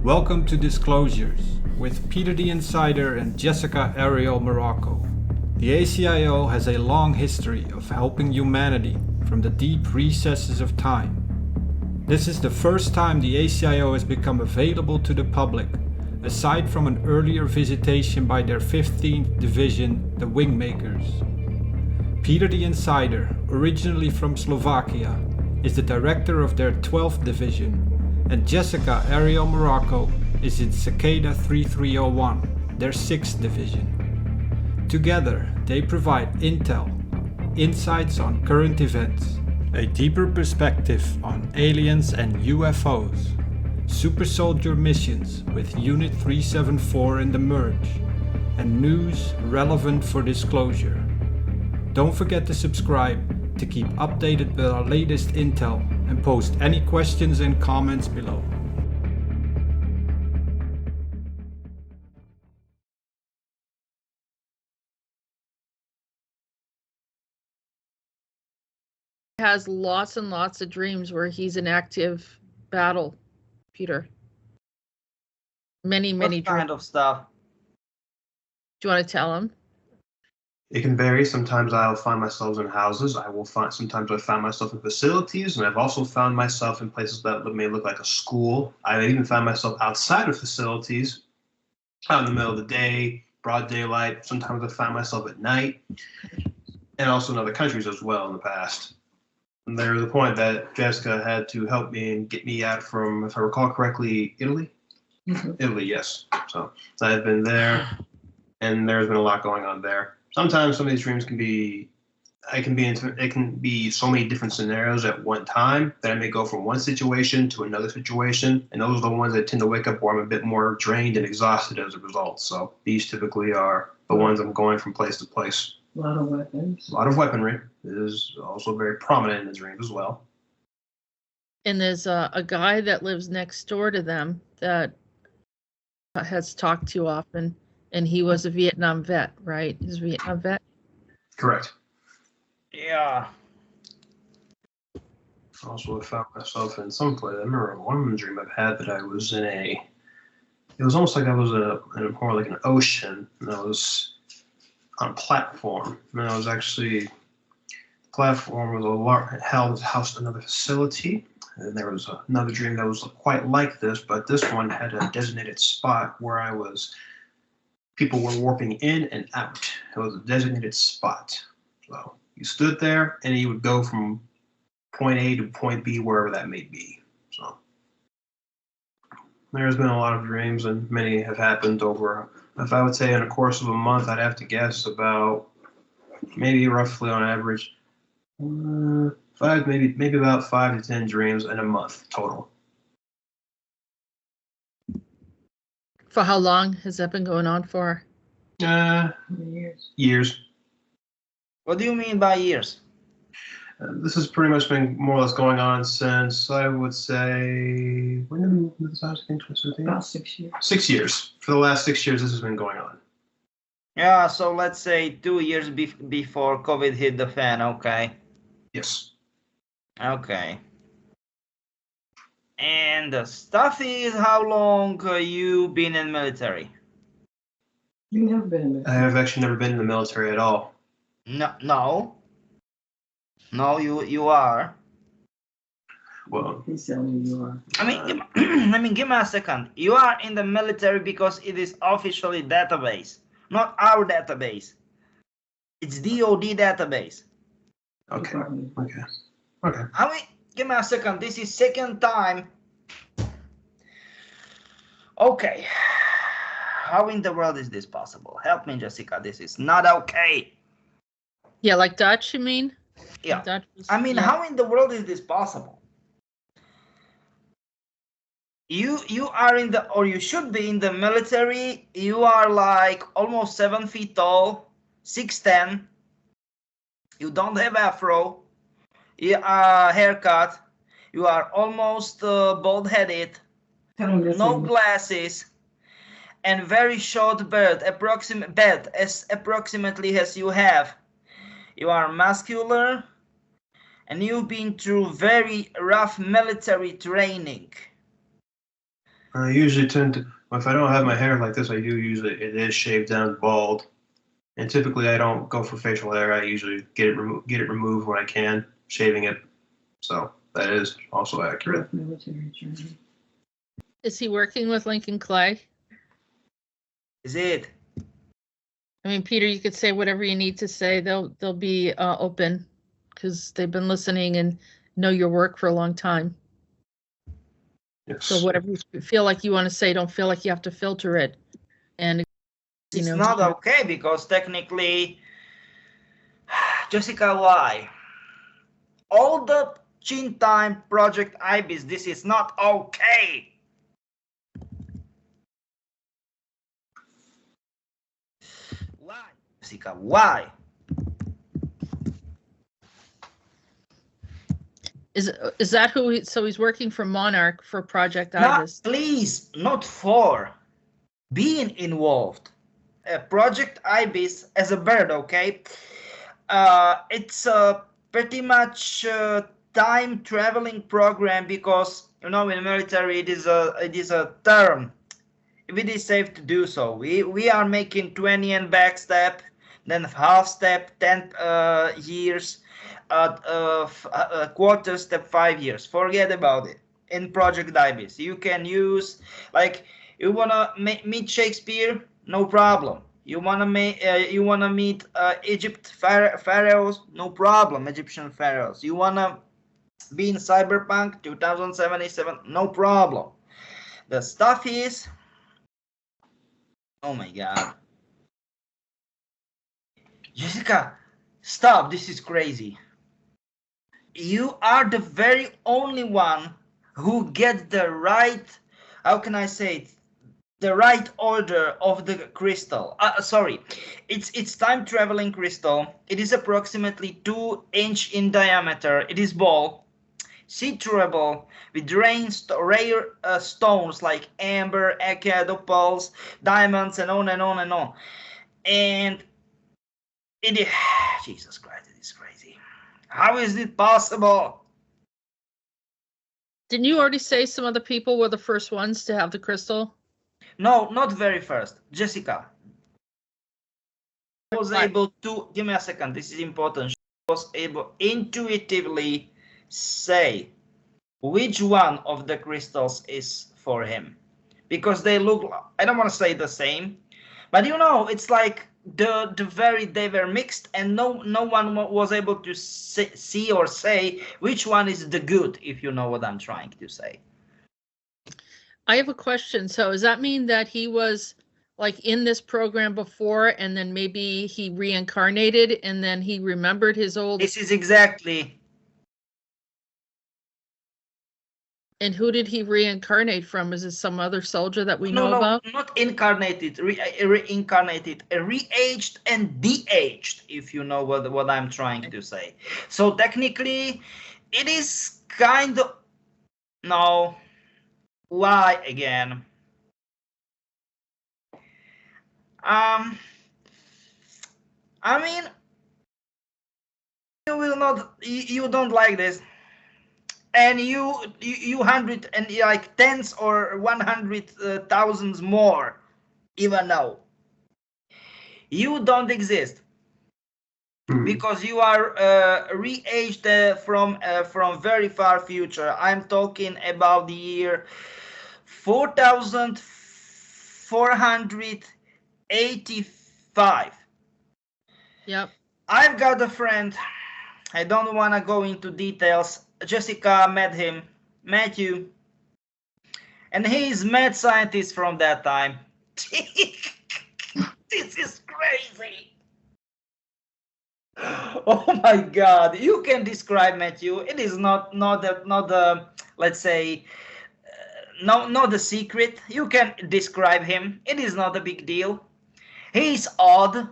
Welcome to Disclosures with Peter the Insider and Jessica Arael Morrocco. The ACIO has a long history of helping humanity from the deep recesses of time. This is the first time the ACIO has become available to the public, aside from an earlier visitation by their 15th Division, the Wingmakers. Peter the Insider, originally from Slovakia, is the director of their 12th Division, and Jessica Arael Morrocco is in Cicada 3301, their 6th Division. Together, they provide intel, insights on current events, a deeper perspective on aliens and UFOs, super soldier missions with Unit 374 in the Merge, and news relevant for disclosure. Don't forget to subscribe to keep updated with our latest intel and post any questions and comments below. Has lots and lots of dreams where he's in active battle, Peter. Many What kind of stuff? Do you want to tell him? It can vary. Sometimes I'll find myself in houses. Sometimes I find myself in facilities, and I've also found myself in places that may look like a school. I've even found myself outside of facilities, out in the middle of the day, broad daylight. Sometimes I find myself at night, and also in other countries as well in the past. And there was a point that Jessica had to help me and get me out from, if I recall correctly, Italy? Mm-hmm. Italy, yes. So I've been there, and there's been a lot going on there. Sometimes some of these dreams can be so many different scenarios at one time that I may go from one situation to another situation, and those are the ones that tend to wake up where I'm a bit more drained and exhausted as a result. So these typically are the ones I'm going from place to place. A lot of weapons. A lot of weaponry is also very prominent in the dreams as well. And there's a guy that lives next door to them that has talked to often. And he was a Vietnam vet, right? He's a Vietnam vet? Correct. Yeah. Also, I found myself in some place. I remember one dream I've had that I was in it was almost like I was in more like an ocean, and I was on a platform. And I was actually, the platform was housed another facility. And there was another dream that was quite like this, but this one had a designated spot where people were warping in and out. It was a designated spot. So you stood there and you would go from point A to point B, wherever that may be. So there's been a lot of dreams, and many have happened over, if I would say in a course of a month, I'd have to guess about maybe roughly on average, maybe about 5 to 10 dreams in a month total. For how long has that been going on for? Years. What do you mean by years? This has pretty much been more or less going on since, I would say, when did this house get into? About 6 years. 6 years. For the last 6 years, this has been going on. Yeah, so let's say 2 years before COVID hit the fan, okay? Yes. Okay. And the stuff is, how long you been in military? You've never been in the military. I have actually never been in the military at all. No, you are. Well, He's telling you are. I mean, give me a second. You are in the military because it is officially database, not our database. It's DOD database. okay. I mean, give me a second. This is second time. Okay. How in the world is this possible? Help me, Jessica. This is not okay. Yeah, like Dutch, you mean? Yeah. Dutch was, I mean, yeah. how in the world is this possible? You are in the, or you should be in the military. You are like almost 7 feet tall, 6'10". You don't have afro. You are haircut. You are almost bald-headed. No glasses. And very short beard, approximately as you have. You are muscular. and you've been through very rough military training. I usually tend to, if I don't have my hair like this, I do usually, it is shaved down bald. And typically I don't go for facial hair. I usually get it removed when I can, shaving it. So that is also accurate. Military training. Is he working with Lincoln Clay? Is it? I mean, Peter, you could say whatever you need to say. They'll be open because they've been listening and know your work for a long time. Yes. So whatever you feel like you want to say, don't feel like you have to filter it. And you It's know, not okay because technically, Jessica, why? All the Chin Time Project Ibis, this is not okay. Why, Jessica, why? Is that who? So he's working for Monarch for Project Not, Ibis. please, not for being involved. Project Ibis as a bird, okay? It's a pretty much time traveling program because you know in the military it is a term. If it is safe to do so, we are making 20 and back step, then half step 10 years, quarter step 5 years. Forget about it. In Project Ibis, you can use like you wanna meet Shakespeare, no problem. You wanna meet Egypt pharaohs, no problem. Egyptian pharaohs. You wanna be in Cyberpunk 2077, no problem. The stuff is, oh my god, Jessica, stop! This is crazy. You are the very only one who gets the right, how can I say it, the right order of the crystal. Sorry, it's time traveling crystal. It is approximately 2 inches in diameter. It is ball, see-throughable, with rare stones like amber, agate, opals, diamonds, and on and on and on. And it is, Jesus Christ, it is crazy. How is it possible? Didn't you already say some other people were the first ones to have the crystal? No, not very first. Jessica was able to, give me a second, this is important. She was able intuitively say which one of the crystals is for him. Because they look, I don't want to say the same, but you know, it's like they were mixed and no one was able to see or say which one is the good, if you know what I'm trying to say. I have a question. So does that mean that he was like in this program before and then maybe he reincarnated and then he remembered his old... This is exactly... And who did he reincarnate from? Is it some other soldier that we know about? No, not incarnated, reincarnated, re-aged and de-aged, if you know what I'm trying to say. So technically, it is kind of... No. Why again? I mean, you will not, you don't like this. And you hundred and like tens or 100,000s more, even now. You don't exist because you are re-aged from very far future. I'm talking about the year 4485. Yep. I've got a friend. I don't want to go into details. Jessica met him, Matthew, and he is mad scientist from that time. This is crazy. Oh my God! You can describe Matthew. It is not let's say not a secret. You can describe him. It is not a big deal. He's odd.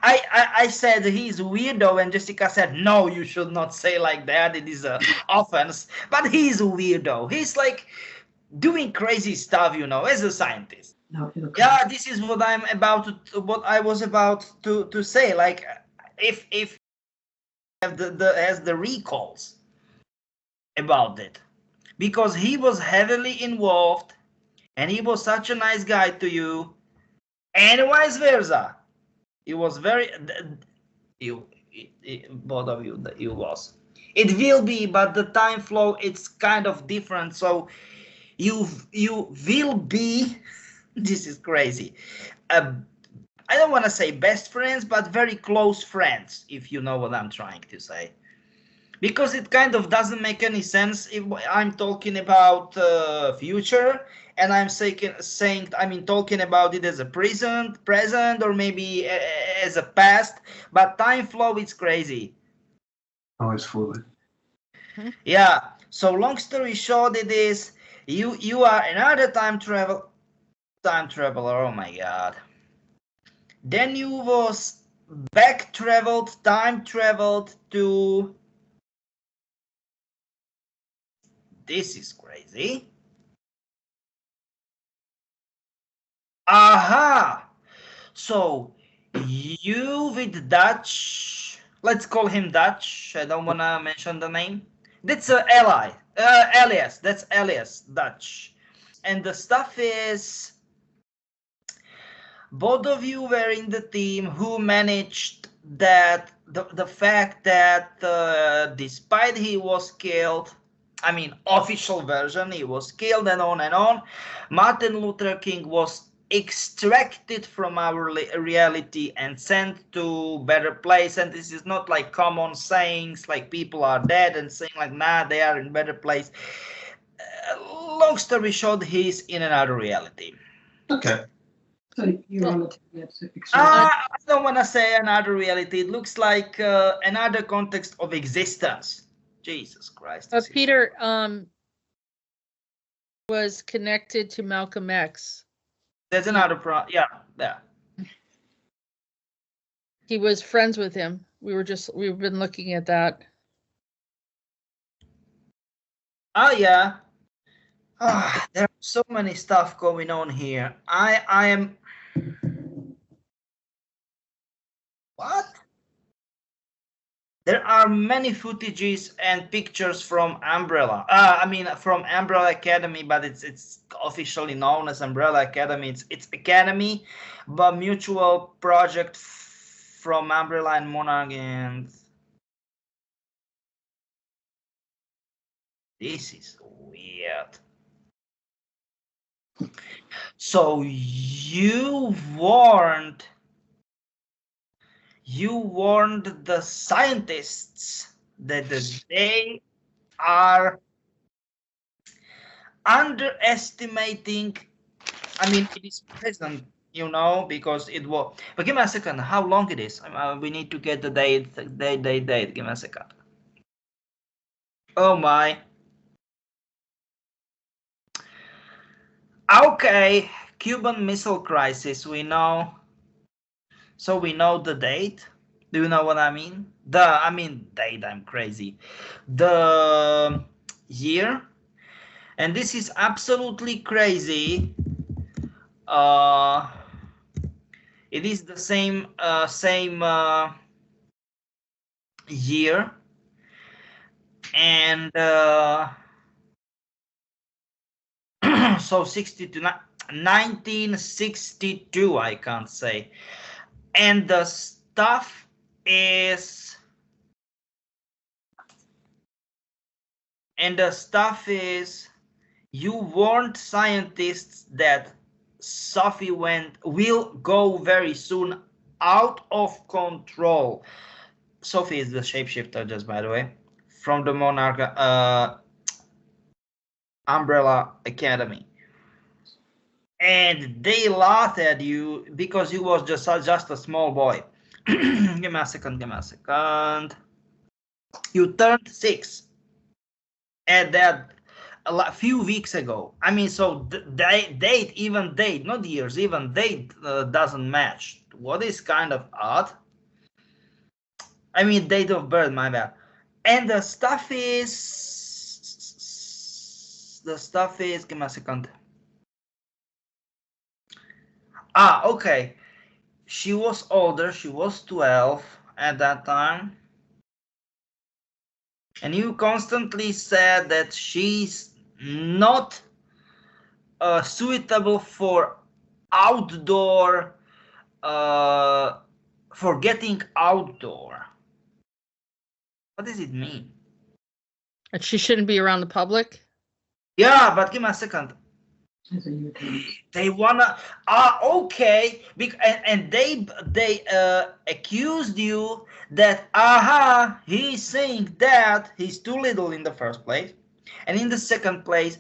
I said he's weirdo and Jessica said, no, you should not say like that. It is an offense. But he's a weirdo. He's like doing crazy stuff, you know, as a scientist. No, yeah, this is what I was about to say. Like if has the recalls about it, because he was heavily involved and he was such a nice guy to you, and vice versa. He was very both of you, that you was. It will be, but the time flow, it's kind of different. So you will be, this is crazy. I don't want to say best friends, but very close friends, if you know what I'm trying to say. Because it kind of doesn't make any sense if I'm talking about future and I'm talking about it as a present, or maybe as a past, but time flow is crazy. Oh, it's fluid. Yeah. So long story short, it is you are another time traveler. Oh my god. Then you was time traveled to. This is crazy. Aha! So you with Dutch, let's call him Dutch. I don't wanna mention the name. That's alias. That's alias Dutch. And the stuff is, both of you were in the team who managed that the fact that despite he was killed, I mean, official version, he was killed and on, Martin Luther King was extracted from our reality and sent to better place. And this is not like common sayings like people are dead and saying like, nah, they are in better place. Long story short, he's in another reality. Okay. So you're on the team that's I don't want to say another reality. It looks like another context of existence. Jesus Christ. Peter was connected to Malcolm X. There's another yeah. He was friends with him. We've been looking at that. Oh yeah. There are so many stuff going on here. I am. What? There are many footages and pictures from Umbrella. From Umbrella Academy, but it's officially known as Umbrella Academy. It's Academy, but mutual project from Umbrella and Monarch, and this is weird. So you warned the scientists that they are underestimating. I mean, it is present, because it was. But give me a second. How long it is? We need to get the date. Date. Give me a second. Oh my. Okay, Cuban Missile Crisis. We know. So we know the date. Do you know what I mean? Date, I'm crazy. The year. And this is absolutely crazy. It is the same year. And so 1962, I can't say. And the stuff is, you warned scientists that Sophie will go very soon out of control. Sophie is the shapeshifter, just by the way, from the Monarch Umbrella Academy. And they laughed at you because you was just a small boy. Give me a second. You turned 6 at that a few weeks ago. I mean, so date, not years, even date doesn't match. What is kind of odd? I mean, date of birth, my bad. And the stuff is, give me a second. Okay. She was older. She was 12 at that time. And you constantly said that she's not suitable for outdoor, for getting outdoor. What does it mean? And she shouldn't be around the public? Yeah, but give me a second. As a utility. They wanna okay, and they accused you that he's saying that he's too little in the first place, and in the second place,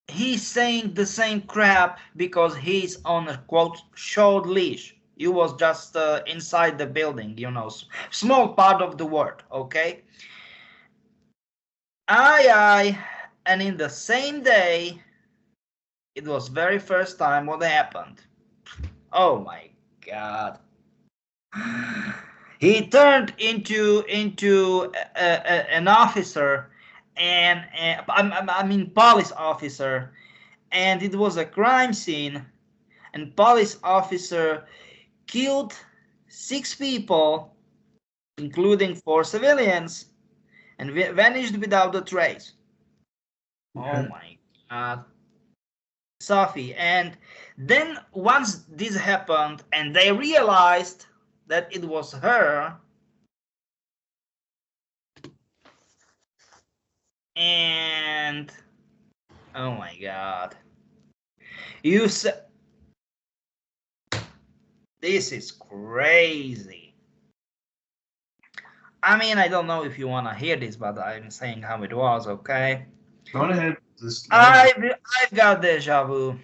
he's saying the same crap because he's on a quote short leash. You was just inside the building, you know, small part of the word, okay? Aye. And in the same day, it was very first time what happened. Oh my God. He turned into an officer, and I mean police officer, and it was a crime scene, and police officer killed 6 people, including 4 civilians, and vanished without a trace. Oh my God. Sophie, and then once this happened and they realized that it was her, and oh my God, you said this is crazy. I mean, I don't know if you want to hear this, but I'm saying how it was, okay? Go ahead. I've got deja vu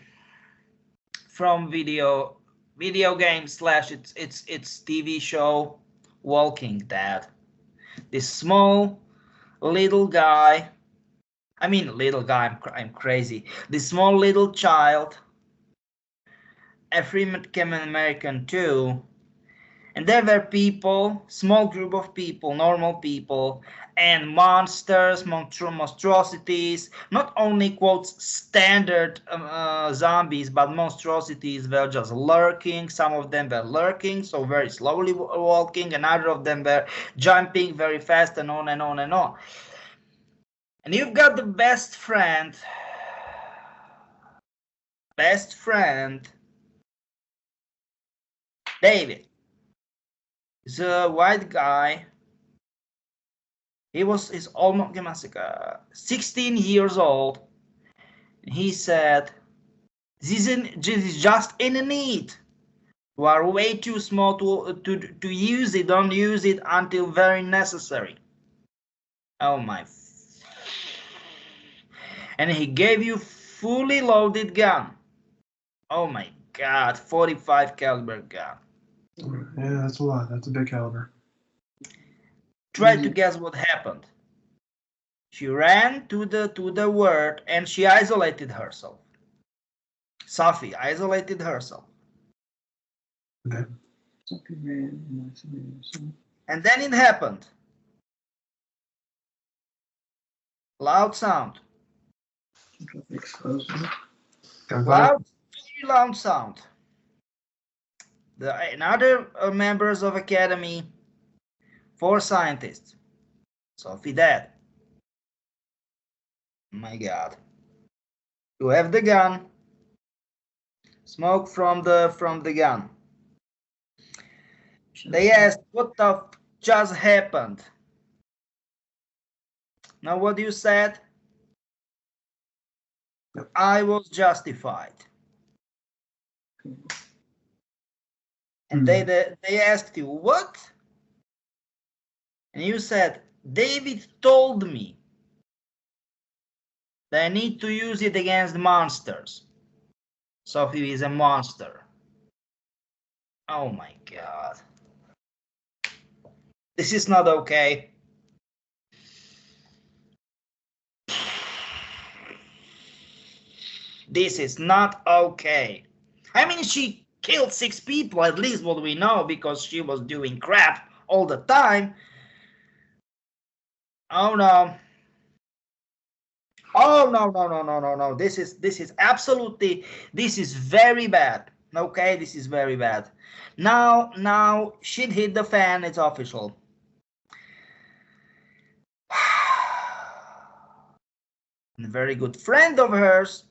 from video game slash it's TV show Walking Dead. This small little guy, I'm crazy. This small little child, African American too, and there were people, small group of people, normal people, and monsters, monstrosities, not only quotes standard zombies, but monstrosities were just lurking. Some of them were lurking, so very slowly walking, and other of them were jumping very fast, and on and on and on. And you've got the best friend, David. He's a white guy. He's almost 16 years old. And he said, this is just in need. You are way too small to use it. Don't use it until very necessary. Oh my. And he gave you fully loaded gun. Oh my God, 45 caliber gun. Yeah, that's a lot. That's a big caliber. Try to guess what happened. She ran to the word and she isolated herself. Sophie isolated herself. Okay. Something ran and isolated herself. And then it happened. Loud sound. Explosion. Loud, very loud sound. Another members of Academy, 4 scientists. Sophie dead. My God. You have the gun. Smoke from the gun. They asked, what the just happened? Now what you said? I was justified. And they asked you, what? And you said, David told me that I need to use it against monsters. Sophie is a monster. Oh my God. This is not okay. This is not okay. I mean, she killed 6 people, at least what we know, because she was doing crap all the time. Oh no. Oh no. This is absolutely, this is very bad. Okay, this is very bad. Now shit hit the fan, it's official. a very good friend of hers.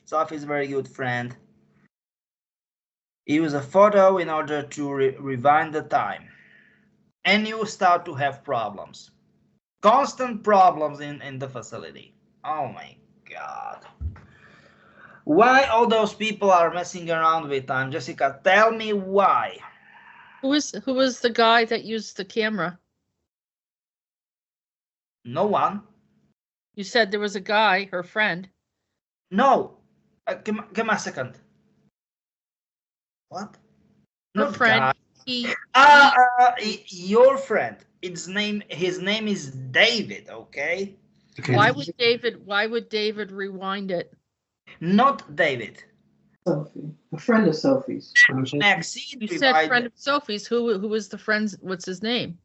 Sophie's a very good friend. Use a photo in order to rewind the time. And you start to have problems. Constant problems in the facility. Oh my God. Why all those people are messing around with time? Jessica, tell me why. Who was the guy that used the camera? No one. You said there was a guy, her friend. No. Give me a second. What? Her Not friend. guy. Your friend. His name is David, okay? Okay. Why would David rewind it? Not David. Sophie. A friend of Sophie's. Maxine. You said friend of Sophie's. Who was the friend's? What's his name?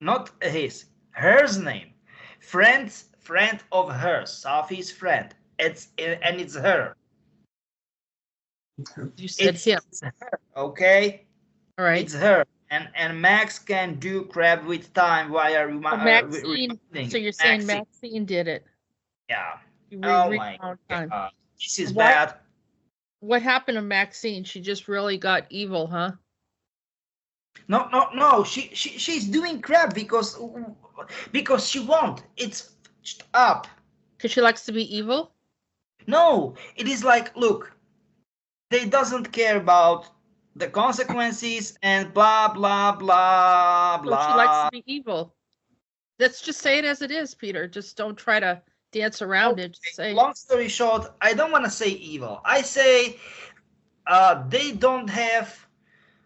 Not his. Hers name. Friend of hers. Sophie's friend. It's her. You said him. It's her, okay? All right. It's her. And Max can do crap with time via Maxine. reminding. So you're saying Maxine did it? Yeah. You Oh rewound my time. God. This is What? bad. What happened to Maxine? She just really got evil, huh? No. She's doing crap because she won't. It's up. Because she likes to be evil? No, it is like, look, they doesn't care about the consequences and blah blah blah So blah. she likes to be evil. Let's just say it as it is, Peter. Just don't try to dance around it. Just say, Long story short, I don't want to say evil. I say they don't have,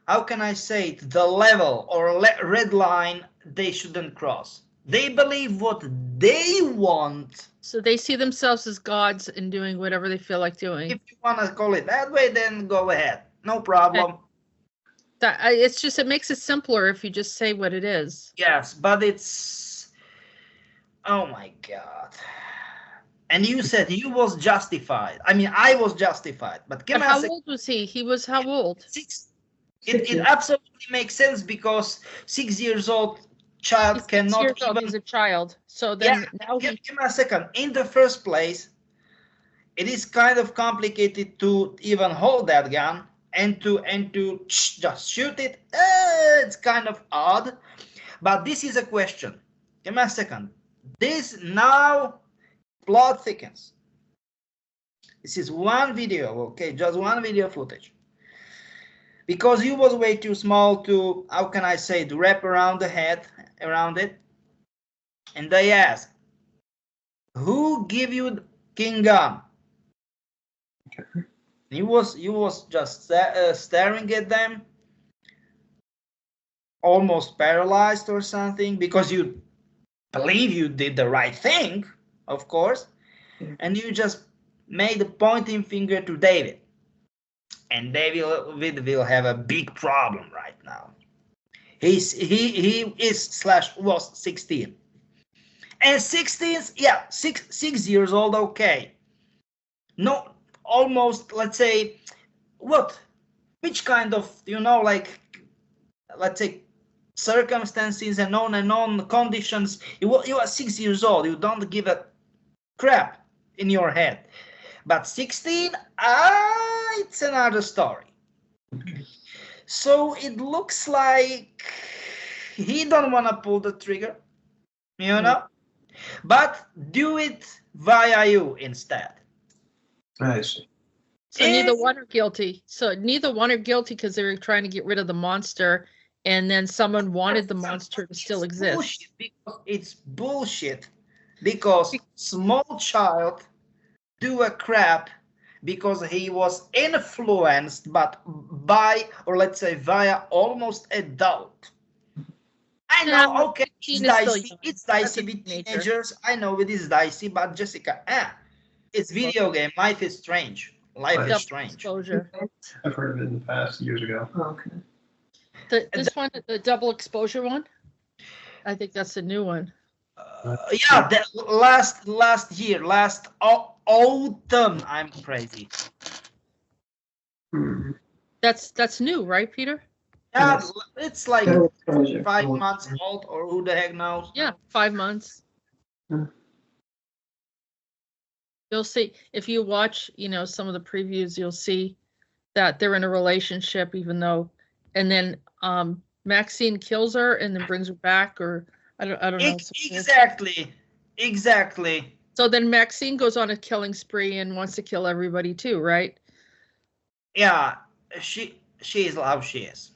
how can I say it, the level or red line they shouldn't cross. They believe what they want. so they see themselves as gods and doing whatever they feel like doing. If you want to call it that way, then go ahead. No problem. It's just, it makes it simpler if you just say what it is. Yes, but it's, oh my God. And you said you was justified. I mean, I was justified. But give But me a how second. old was he? He was how old? It absolutely makes sense because 6 years old child He's 6 cannot years old. even. He's a child. So then now Give me a second. In the first place, it is kind of complicated to even hold that gun and to just shoot it. It's kind of odd. But this is a question. Give me a second. This now plot thickens. This is one video, okay? Just one video footage. Because you was way too small to, how can I say, to wrap around the head, around it. And they ask, who give you the king gun? Okay. You was just staring at them, almost paralyzed or something, because you believe you did the right thing, of course, and you just made a pointing finger to David. And David will have a big problem right now. He was 16. And 16, yeah, six years old, okay. No, almost, let's say, which kind of, like, let's say, circumstances and on conditions. You are 6 years old. You don't give a crap in your head. But 16, it's another story. So it looks like he don't want to pull the trigger, but do it via you instead. I see. So neither one are guilty. So neither one are guilty because they were trying to get rid of the monster, and then someone wanted the monster to still exist. It's bullshit because small child do a crap because he was influenced by, or let's say via, almost adult. I know, okay, it's dicey with teenagers. I know it is dicey, but Jessica, it's video game. Life is strange. Life is strange. Exposure. I've heard of it in the past years ago. Okay. This one, the double exposure one? I think that's the new one. Yeah, the last year, last autumn. I'm crazy. Hmm. That's new, right, Peter? Yeah, Yes. it's like Double exposure. 5 months old, or who the heck knows. Yeah, 5 months. You'll see if you watch, some of the previews, you'll see that they're in a relationship, even though, and then Maxine kills her and then brings her back, or I don't know. Exactly. So then Maxine goes on a killing spree and wants to kill everybody too, right? Yeah, she is how she is,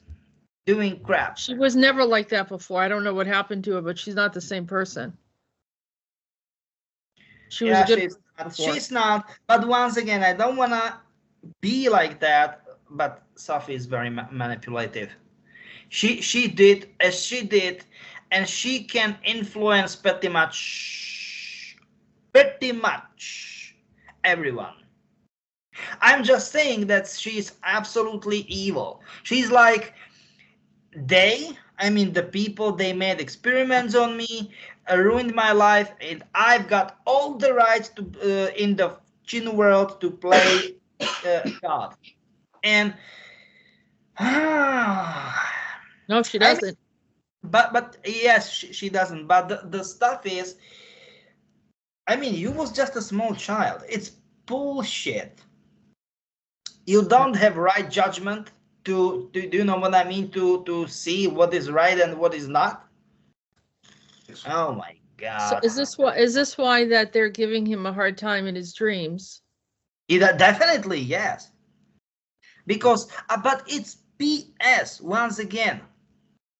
doing crap. She was never like that before. I don't know what happened to her, but she's not the same person. She was a good she's not. But once again, I don't wanna be like that. But Sophie is very manipulative. She did as she did, and she can influence pretty much everyone. I'm just saying that she's absolutely evil. She's like the people, they made experiments on me, ruined my life, and I've got all the rights to in the Chin world to play God. And no, she doesn't. But yes, she doesn't. But the stuff is, you was just a small child. It's bullshit. You don't have right judgment to do you know what I mean, to see what is right and what is not. Oh my God. So is this why that they're giving him a hard time in his dreams? Definitely yes. Because but it's BS once again.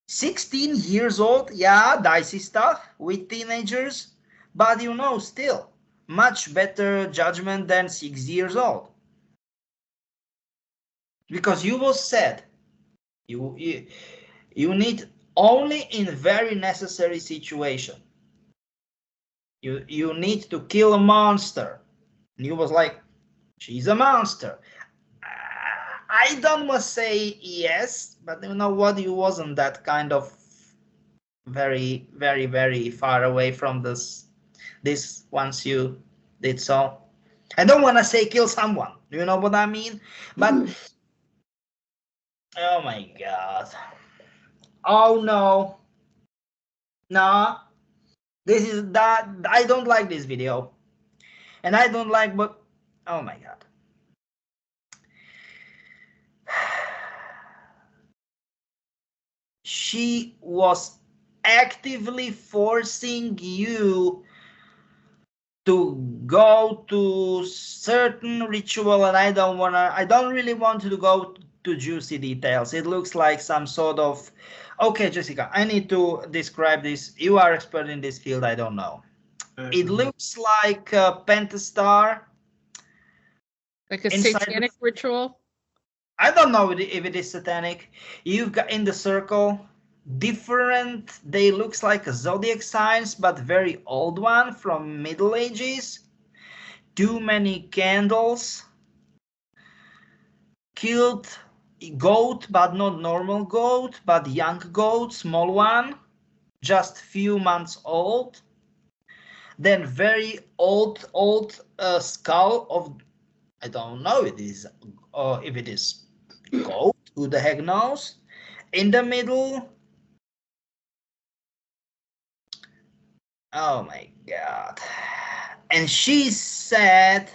16 years old, yeah, dicey stuff with teenagers, but still much better judgment than 6 years old. Because you was said you need only in very necessary situation. You need to kill a monster. And you was like, she's a monster. I don't want to say yes, but you know what? You wasn't that kind of very, very, very far away from this once you did so. I don't want to say kill someone. You know what I mean? But oh my God. Oh no. No. This is that. I don't like this video. And I don't like, but oh my God. She was actively forcing you to go to certain ritual, and I don't really want to go to juicy details. It looks like some sort of, okay, Jessica, I need to describe this. You are expert in this field. I don't know. It looks like a pentastar. Like a satanic ritual? I don't know if it is satanic. You've got in the circle different, they looks like a zodiac signs, but very old one from Middle Ages. Too many candles. Killed goat, but not normal goat, but young goat, small one, just few months old. Then very old skull of, I don't know if it is goat, who the heck knows. In the middle, oh my God. And she said,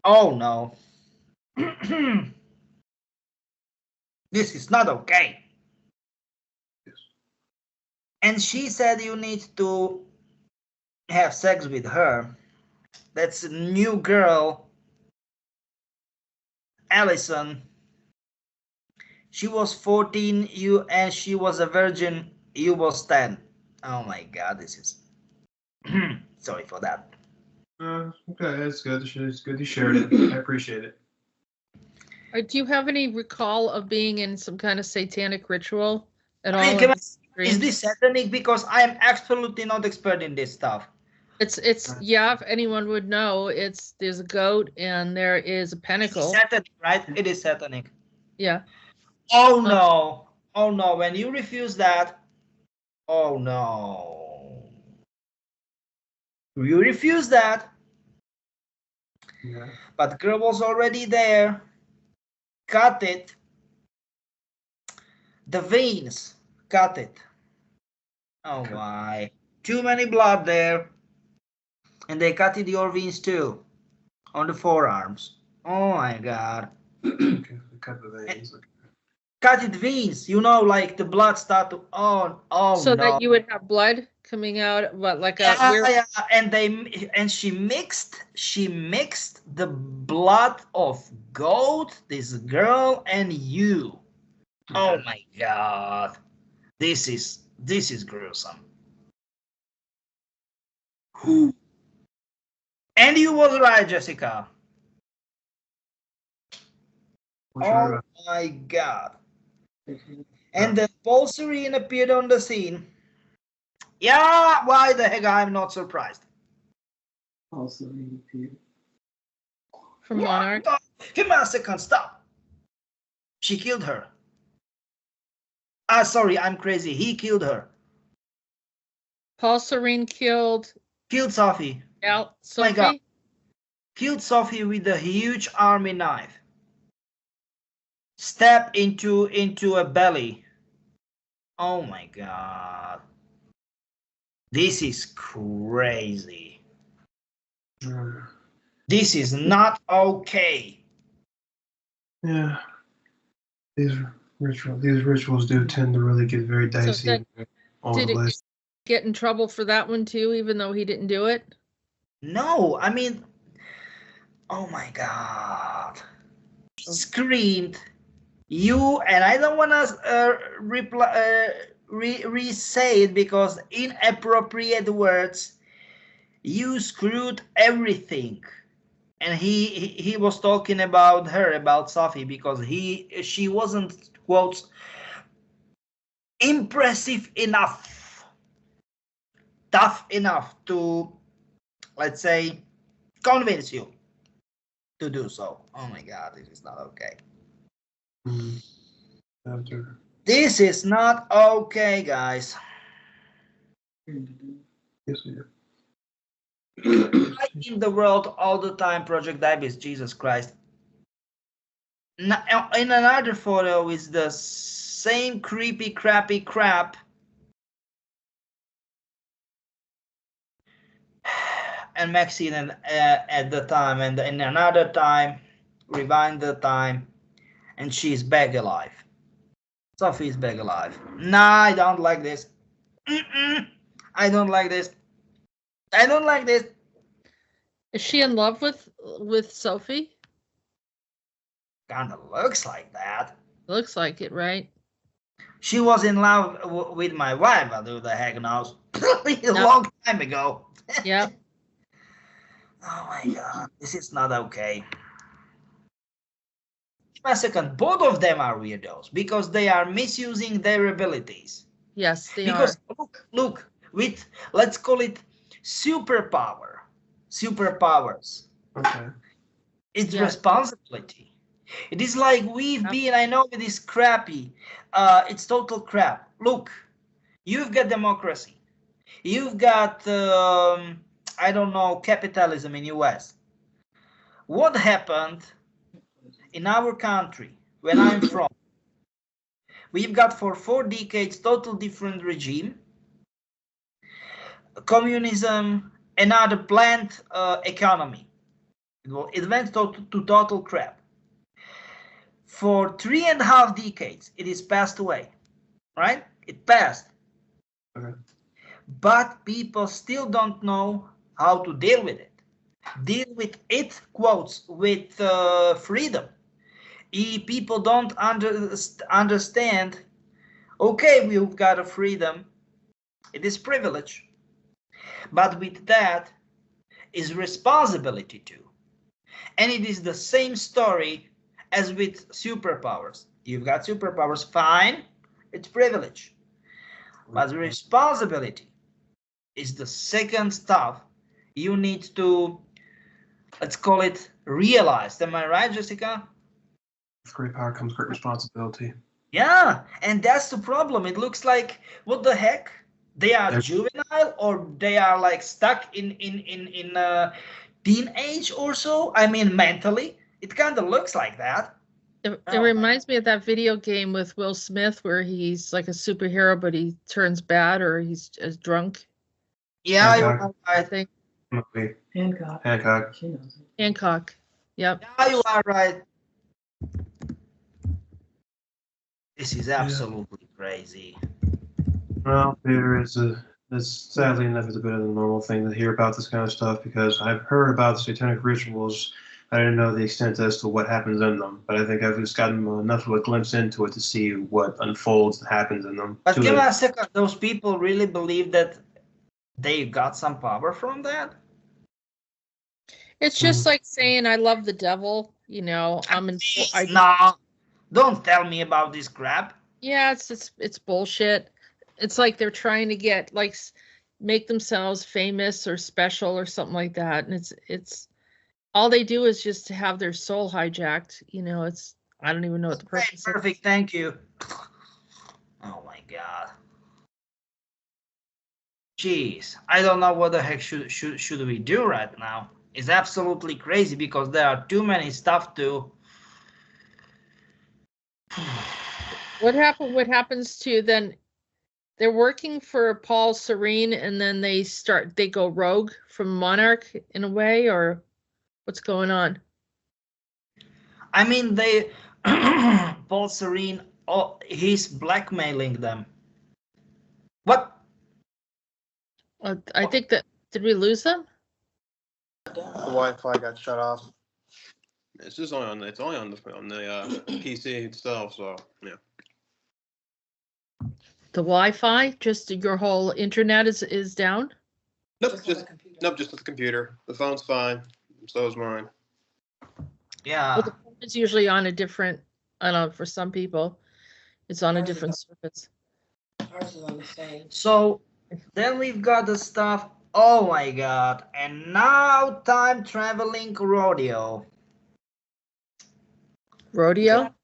oh no, this is not okay. And she said you need to have sex with her. That's a new girl, Allison. She was 14, and she was a virgin, you was 10. Oh my God, this is sorry for that. Okay, that's good. It's good you shared it. I appreciate it. Do you have any recall of being in some kind of satanic ritual at all? Is this satanic? Because I am absolutely not expert in this stuff. It's yeah, if anyone would know, there's a goat and there is a pentacle. It's satanic, right? It is satanic. Yeah. Oh no. Oh no, when you refuse that, oh no. You refuse that. Yeah. But girl was already there. Cut it. The veins. Cut it. Oh my. Too many blood there. And they cut it your veins too, on the forearms. Oh my God. Okay, cut the veins. Okay. Cut it veins, you know, like the blood start to, oh So no. that you would have blood coming out, what, like a Yeah, weird, yeah, and she mixed the blood of goat, this girl, and you. Oh Okay. my God, this is gruesome. And you was right, Jessica. Which Oh are, my God. And then Paul Serene appeared on the scene. Yeah, why the heck I'm not surprised. Also reappeared. from Monarch. Give me a second, stop. She killed her. Sorry, I'm crazy. He killed her. Paul Serene killed Killed Sophie. Al My God. Sophie. Killed Sophie with a huge army knife. Step into a belly. Oh my God. This is crazy. This is not okay. yeah. These rituals do tend to really get very dicey. that- all Did the it list. get in trouble for that one too, even though he didn't do it? No, I mean, oh my God. Screamed. You, and I don't want to re-say it because inappropriate words. You screwed everything. And he was talking about her, about Sophie, because she wasn't, quotes, impressive enough, tough enough to, let's say, convince you to do so. Oh my God, this is not okay. After. This is not okay, guys. Yes, we do. I in the world all the time, Project Ibis, Jesus Christ. In another photo is the same creepy, crappy crap. And Maxine at the time, and in another time, rewind the time, and she's back alive. Sophie's back alive. Nah, I don't like this. I don't like this. I don't like this. Is she in love with Sophie? Kind of looks like that. Looks like it, right? She was in love with my wife, but who the heck knows? A long time ago. Yeah. Oh my God, this is not okay. A second, both of them are weirdos because they are misusing their abilities. Yes, they Because are. look, with, let's call it superpowers. Okay. It's Yes. responsibility. It is like we've been, I know it is crappy. It's total crap. Look, you've got democracy. You've got, I don't know, capitalism in US. What happened in our country, when I'm from? We've got for 4 decades total different regime. Communism, another planned economy. It went to total crap. For 3.5 decades, it is passed away, right? It passed. Okay. But People still don't know how to deal with it. Deal with it, quotes, with freedom. People don't understand, okay, we've got a freedom. It is privilege. But with that is responsibility too. And it is the same story as with superpowers. You've got superpowers, fine, it's privilege. But the responsibility is the second stuff you need to, let's call it, realize. Am I right, Jessica? with great power comes great responsibility. Yeah, and that's the problem. It looks like, what the heck? They are juvenile, or they are like stuck in teenage or so. I mean, mentally, it kind of looks like that. It reminds me of that video game with Will Smith where he's like a superhero, but he turns bad or he's drunk. Yeah, Okay. I I think. Movie. Hancock. Hancock. She knows it. Hancock. Yep. Yeah, you are right. This is absolutely crazy. Well, Peter, it's sadly never been a normal thing to hear about this kind of stuff because I've heard about satanic rituals. I didn't know the extent as to what happens in them, but I think I've just gotten enough of a glimpse into it to see what unfolds and happens in them. But give me a second. Those people really believe that they got some power from that? It's just like saying I love the devil. You know, No, don't tell me about this crap. Yeah, it's bullshit. It's like they're trying to get like make themselves famous or special or something like that, and it's all they do is just to have their soul hijacked. You know, I don't even know what the purpose is. Perfect, thank you. Oh my god. Jeez, I don't know what the heck should we do right now. It's absolutely crazy because there are too many stuff to. What happens to then? They're working for Paul Serene, and then they go rogue from Monarch in a way, or what's going on? I mean, Paul Serene, he's blackmailing them. What? I think that, did we lose them? The Wi-Fi got shut off. It's just only on the PC itself, so yeah. The Wi-Fi, just your whole internet is down? Just the computer. The phone's fine. So is mine. Yeah. Well, the phone is usually on a different, I don't know, for some people, it's on a different surface. Ours is on the same. So then we've got the stuff. Oh my god. And now time traveling rodeo. Rodeo?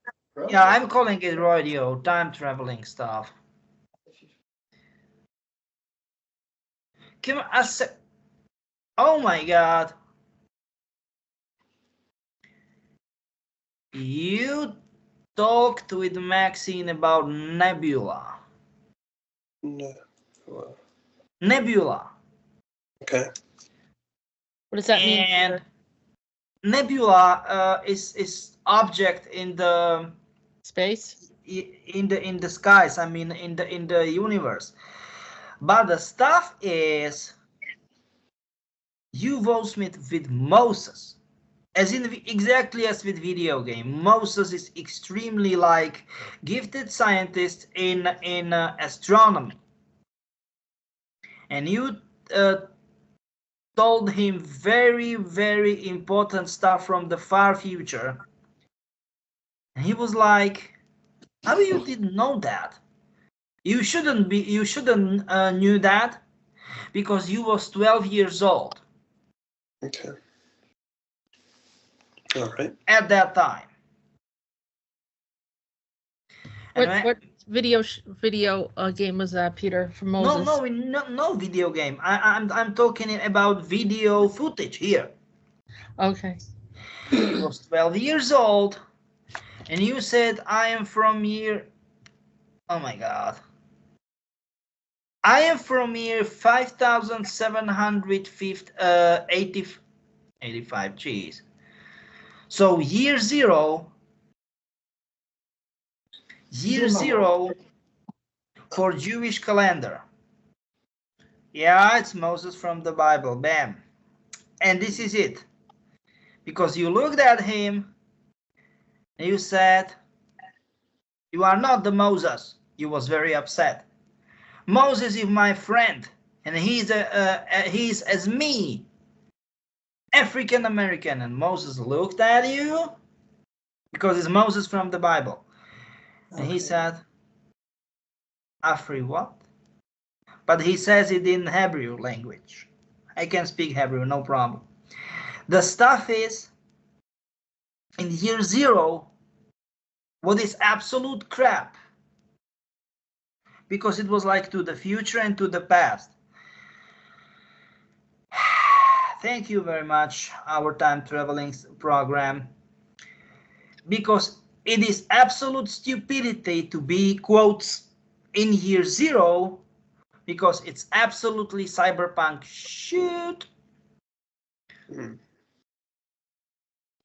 Yeah, I'm calling it rodeo, time traveling stuff. Give me a sec. Oh my god. You talked with Maxine about Nebula. No. Nebula. Okay. What does that mean? And Nebula is object in the Space? in the skies. I mean, in the universe. But the stuff is, you was with Moses, as in exactly as with video game. Moses is extremely like gifted scientist in astronomy, and you told him very, very important stuff from the far future, and he was like, "How you didn't know that? You shouldn't knew that because you was 12 years old." Okay. All right. At that time. What video game was that, Peter, for Moses? No video game. I'm talking about video footage here. Okay. He was 12 years old, and you said, "I am from year." Oh my god. I am from year 5785. Geez. So year zero for Jewish calendar. Yeah, it's Moses from the Bible. Bam. And this is it. Because you looked at him and you said, "You are not the Moses." You was very upset. "Moses is my friend, and he's as me, African American." And Moses looked at you because it's Moses from the Bible, and he said, "Afri what?" But he says it in Hebrew language. I can speak Hebrew, no problem. The stuff is, in year zero, what is absolute crap. Because it was like to the future and to the past. Thank you very much, our time traveling program. Because it is absolute stupidity to be, quotes, in year zero, because it's absolutely cyberpunk shit.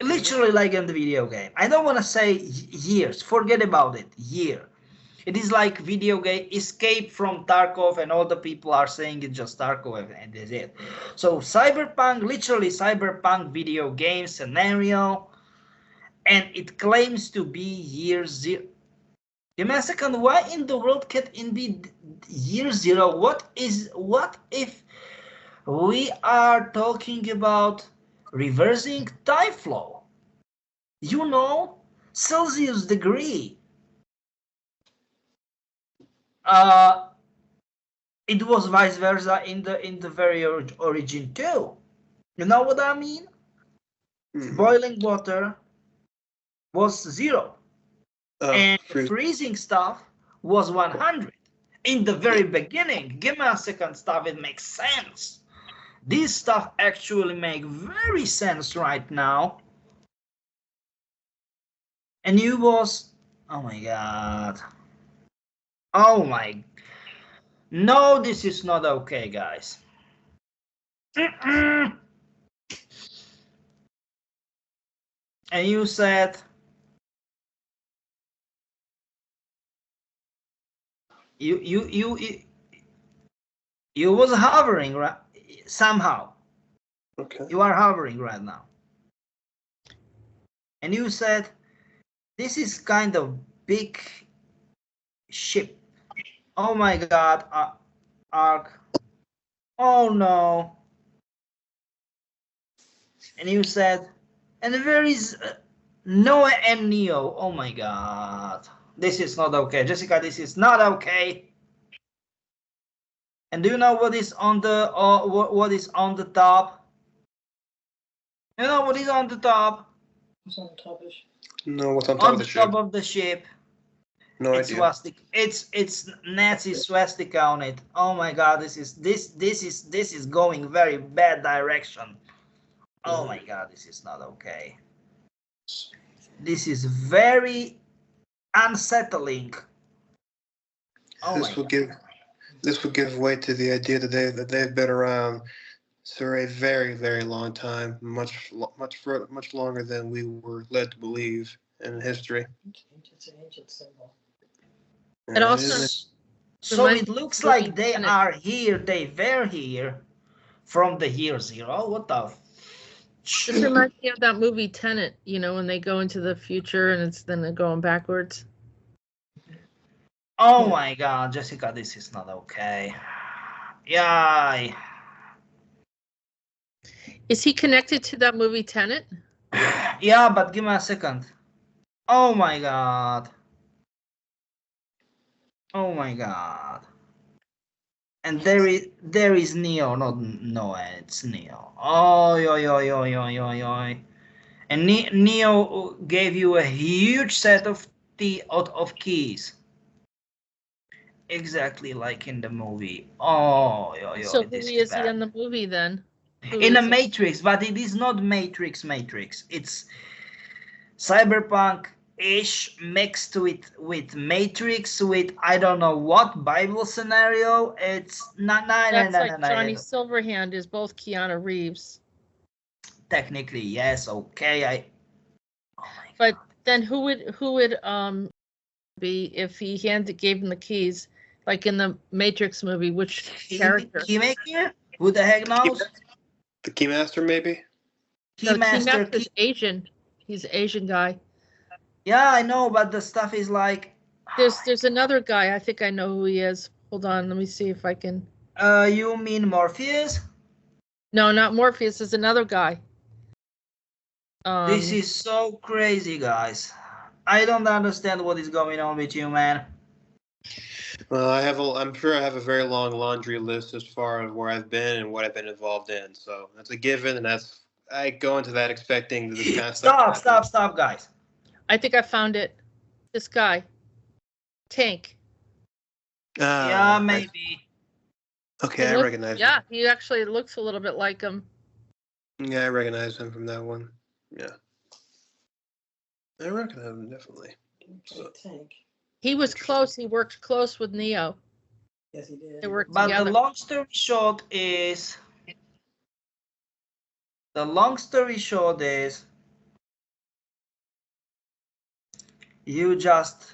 Literally like in the video game. I don't want to say years. Forget about it. Year. It is like video game Escape from Tarkov, and all the people are saying it's just Tarkov, and that's it. So cyberpunk, literally cyberpunk video game scenario, and it claims to be year zero. Give me a second. Why in the world can it be year zero? What if we are talking about reversing time flow? You know, Celsius degree. It was vice versa in the very origin too. You know what I mean? Boiling water was 0, and freezing stuff was 100 in the very beginning. Give me a second. Stuff, it makes sense. This stuff actually make very sense right now. And you was, oh my god. Oh my. No, this is not okay, guys. And you said you was hovering right somehow. Okay. You are hovering right now. And you said this is kind of big ship. Oh my god, Ark. Oh no. And you said, and where is Noah and Neo? Oh my god. This is not okay. Jessica, this is not okay. And do you know what is on the what is on the top? You know what is on the top? What's on top of the ship? No, what's on top On of the the top ship? of the ship. No It's idea. swastika. It's Nazi swastika on it. Oh my god, this is going very bad direction. Oh my god, this is not okay. This is very unsettling. Oh This will give way to the idea that they've been around for a very, very long time, much longer than we were led to believe in history. It's an ancient symbol. It also So reminds it looks me of like they Tenet. are here. They were here from the year 0. What the? This reminds me of that movie Tenet, you know, when they go into the future and then they're going backwards. Oh my god, Jessica, this is not okay. Yeah. Is he connected to that movie Tenet? Yeah, but give me a second. Oh my god. Oh my god. And there is Neo, not Noah, it's Neo. Oh, yo. And Neo gave you a huge set of keys. Exactly like in the movie. Oh, yo. So who this is he bad. in the movie then? Who In a is he? Matrix, but it is not Matrix. It's cyberpunk-ish mixed with Matrix, with I don't know what Bible scenario. It's not. That's like Johnny Silverhand is both Keanu Reeves. Technically, yes. Okay, oh my But God. then who would be if he gave him the keys, like in the Matrix movie? Which character? Keymaker? Who the heck knows? The Keymaster, maybe? No, Keymaster. Keymaster's Asian. He's an Asian guy. Yeah, I know, but the stuff is like. There's another guy. I think I know who he is. Hold on, let me see if I can. You mean Morpheus? No, not Morpheus. There's another guy. This is so crazy, guys. I don't understand what is going on with you, man. Well, I'm sure I have a very long laundry list as far as where I've been and what I've been involved in. So that's a given, and I go into that expecting that this kind of stuff. Stop, guys. I think I found it. This guy, Tank. Yeah, maybe. Okay, I recognize him. Yeah, he actually looks a little bit like him. Yeah, I recognize him from that one. Yeah. I recognize him, definitely. Tank. He was close. He worked close with Neo. Yes, he did. They worked But together. the long story short is The long story short is you just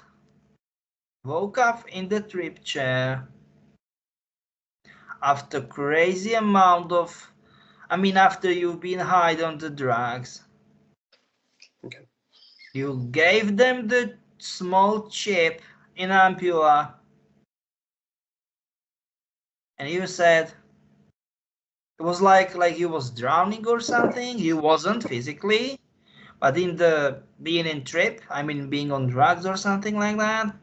woke up in the trip chair after crazy amount of, after you've been high on the drugs. Okay. You gave them the small chip in ampulla, and you said it was like you was drowning or something. You wasn't physically, but in the being in trip, being on drugs or something like that,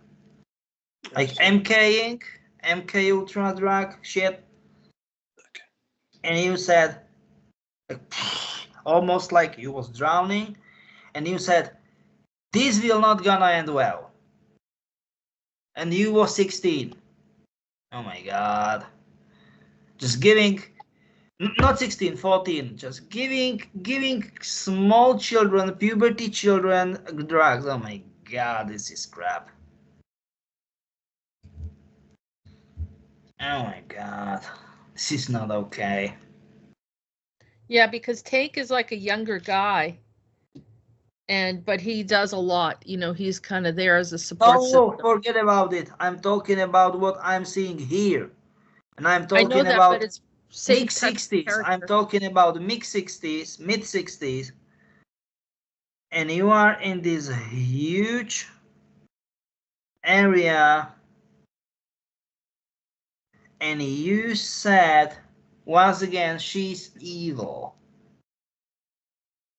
like MK ultra drug shit. Okay. And you said, like, almost like you was drowning, and you said, this will not gonna end well. And you was 16. Oh my god. Just giving, not 16, 14, just giving small children, puberty children, drugs. Oh my god, this is crap. Oh my god, this is not okay. Yeah, because Tank is like a younger guy, but he does a lot. He's kind of there as a support Oh, system. forget about it. I'm talking about what I'm seeing here. And I'm I talking know that, about but it's same mid type of 60s. I'm character. talking about mid 60s. And you are in this huge area. And you said, once again, she's evil.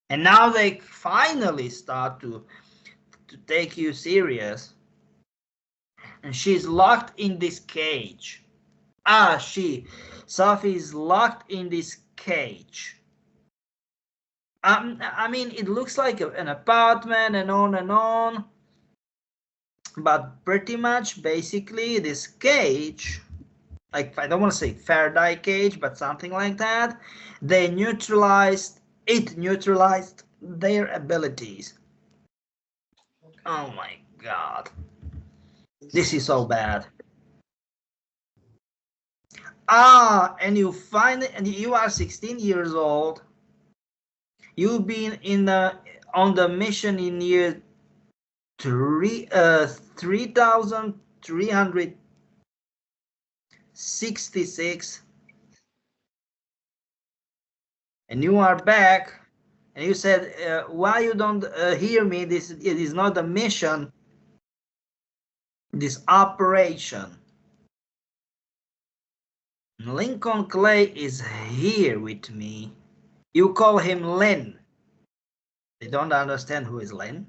And now they finally start to take you serious. And she's locked in this cage. Sophie is locked in this cage. It looks like an apartment and on. But pretty much, basically, this cage, like, I don't want to say Faraday cage, but something like that, it neutralized their abilities. Oh my god. This is so bad. And you are 16 years old. You've been on the mission in year 3366, and you are back, and you said, why you don't hear me? It is not a mission, this operation. Lincoln Clay is here with me. You call him Lynn. They don't understand who is Lynn.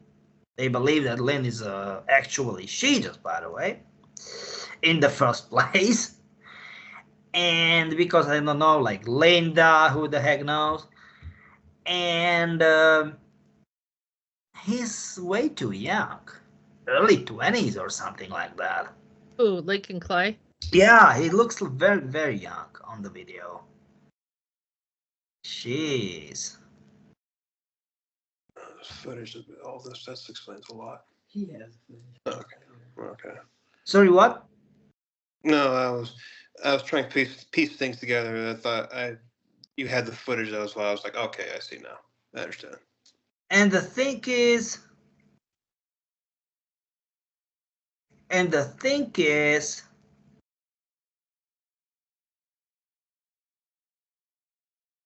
They believe that Lynn is actually she, just by the way, in the first place. And because I don't know, like Linda, who the heck knows. And he's way too young. Early 20s or something like that. Ooh, Lincoln Clay. Yeah, he looks very, very young on the video. Jeez. Footage of all this, that explains a lot. He has footage. Okay. Sorry, what? No, I was trying to piece things together. I thought you had the footage. That was why I was like, okay, I see now. I understand. And the thing is,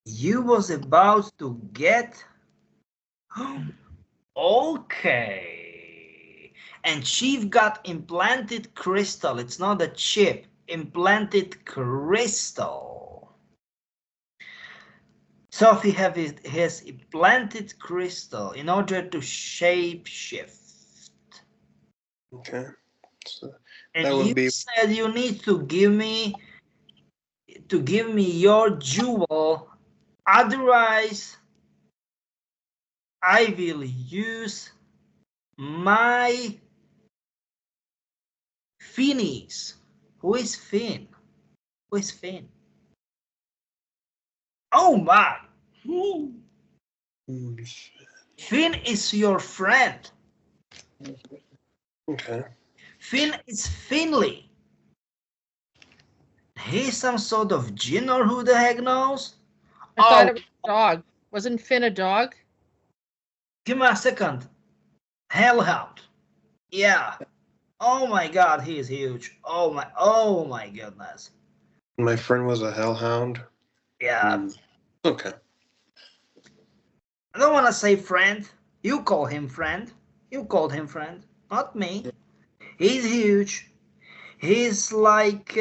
you was about to get, okay, and Chief got implanted crystal. It's not a chip, implanted crystal. Sophie has implanted crystal in order to shapeshift. Okay. So And that would you be said you need to give me your jewel, otherwise I will use my Finnies. Who is Finn? Who is Finn? Oh my! Finn is your friend. okay. Finn is Finley. He's some sort of djinn or who the heck knows. I thought it was a dog. Wasn't Finn a dog? Give me a second. Hellhound. Yeah. Oh my God, he is huge. Oh my goodness. My friend was a hellhound. Yeah. Okay. I don't want to say friend. You call him friend. You called him friend, not me. He's huge. He's like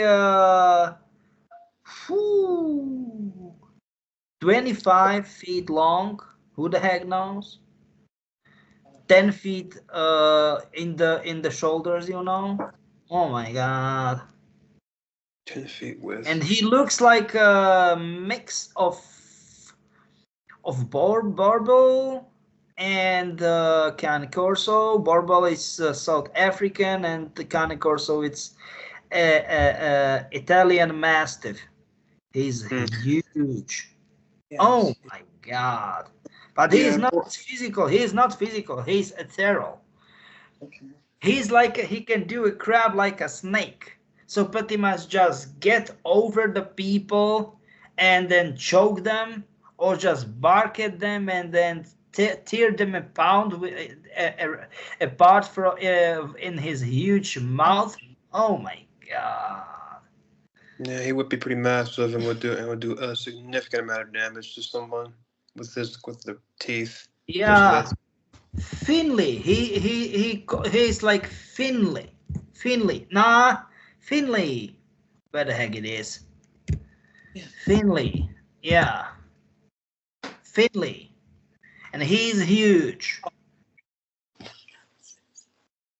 25 feet long. Who the heck knows? 10 feet in the shoulders, you know. Oh my God. 10 feet width. And he looks like a mix of Barbel and Cane Corso. Barbel is South African, and the Cane Corso it's Italian Mastiff. He's huge. Yes. Oh my God! But he is not physical. He is not physical. He's ethereal. Okay. He's like he can do a crab like a snake. So pretty much just get over the people and then choke them, or just bark at them and then tear them apart from in his huge mouth. Oh my God! Yeah, he would be pretty massive and would do a significant amount of damage to someone with the teeth. Yeah, Finley. He's like Finley. Nah, Finley. Where the heck it is? Yeah. Finley. Yeah. Finley. And he's huge.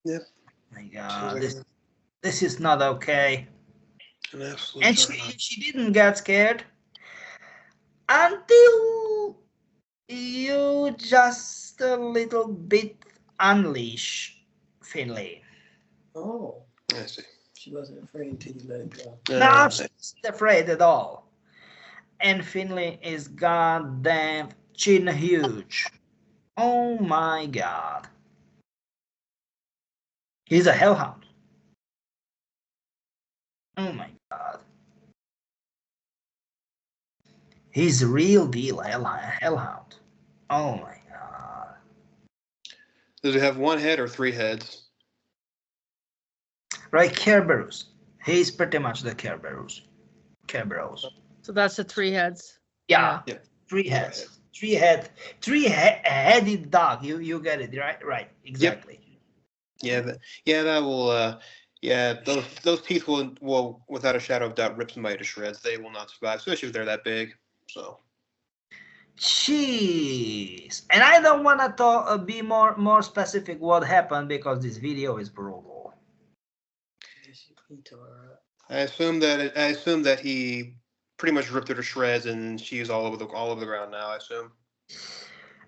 Yep. My God, this is not okay. An absolute And juggernaut. she didn't get scared until you just a little bit unleash Finley. Oh, I see. she wasn't afraid until you let it go. No, she's not afraid at all. And Finley is goddamn chin huge. Oh my God. He's a hellhound. Oh my God. He's a real deal hellhound. Oh my God. Does it have one head or three heads? Right, Kerberos. He's pretty much the Kerberos. Kerberos. So that's the three heads. Yeah. Yeah. Three heads. Three-headed dog. You get it, right? Right. Exactly. Yeah, that will. Yeah, those teeth will without a shadow of doubt rip somebody to shreds. They will not survive, especially if they're that big. So. Jeez. And I don't want to be more specific what happened because this video is brutal. He tore her up. I assume that he pretty much ripped her to shreds, and she's all over the ground now. I assume.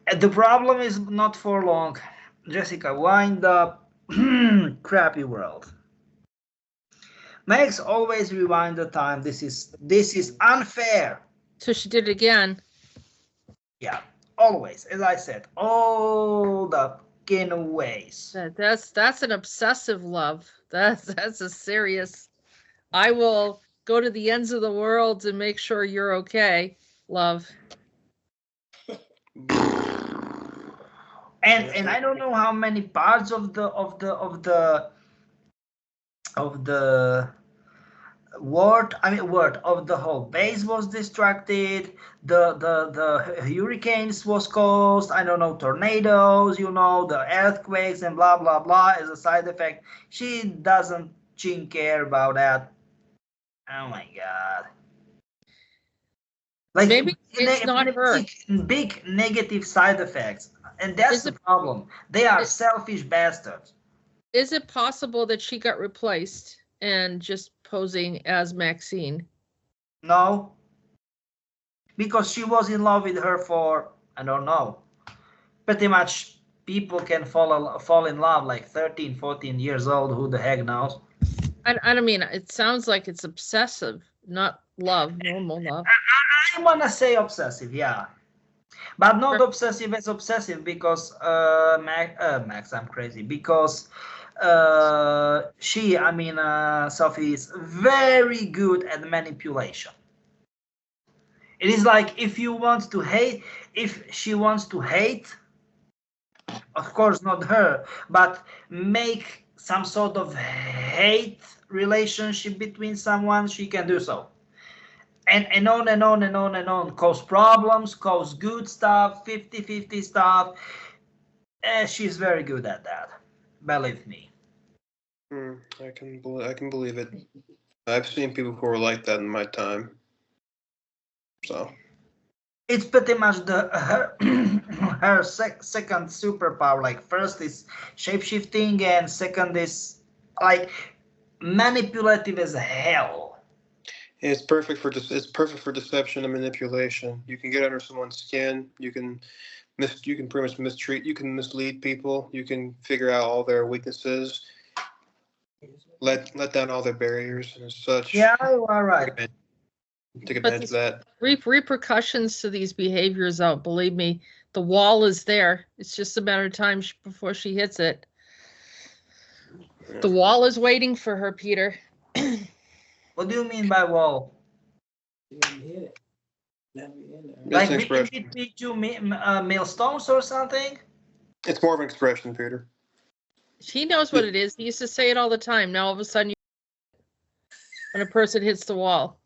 And the problem is not for long. Jessica, wind up. Crappy world. Max, always rewind the time. This is unfair. So she did it again. Yeah, always. As I said, all the fucking ways. That's an obsessive love. That's a serious. I will go to the ends of the world to make sure you're okay, love. And I don't know how many parts of the whole base was distracted. The hurricanes was caused. I don't know, tornadoes, the earthquakes and blah blah blah as a side effect. She doesn't care about that. Oh my God. Like Maybe it's not her. Big negative side effects. And that's the problem. They are selfish bastards. Is it possible that she got replaced and just posing as Maxine? No. Because she was in love with her for, I don't know. Pretty much people can fall in love like 13, 14 years old. Who the heck knows? I don't mean, it sounds like it's obsessive, not love, normal love. I want to say obsessive, yeah. But not obsessive as obsessive because Max, I'm crazy. Because Sophie is very good at manipulation. It is like if you want to hate, if she wants to hate, of course not her, but make some sort of hate relationship between someone, she can do so. And on and on and on and on. Cause problems, cause good stuff, 50-50 stuff. She's very good at that. Believe me. I can believe it. I've seen people who are like that in my time. So It's pretty much her second superpower. Like first is shapeshifting, and second is like manipulative as hell. it's perfect for deception and manipulation. You can get under someone's skin. You can pretty much mistreat. You can mislead people. You can figure out all their weaknesses. Let down all their barriers and such. Yeah, you are right. Take advantage of that. Repercussions to these behaviors out. Believe me, the wall is there. It's just a matter of time before she hits it. Yeah. The wall is waiting for her, Peter. What do you mean by wall? You didn't hit it. Never in there. Like It's an expression. between two millstones or something? It's more of an expression, Peter. He knows what it is. He used to say it all the time. Now all of a sudden, when a person hits the wall.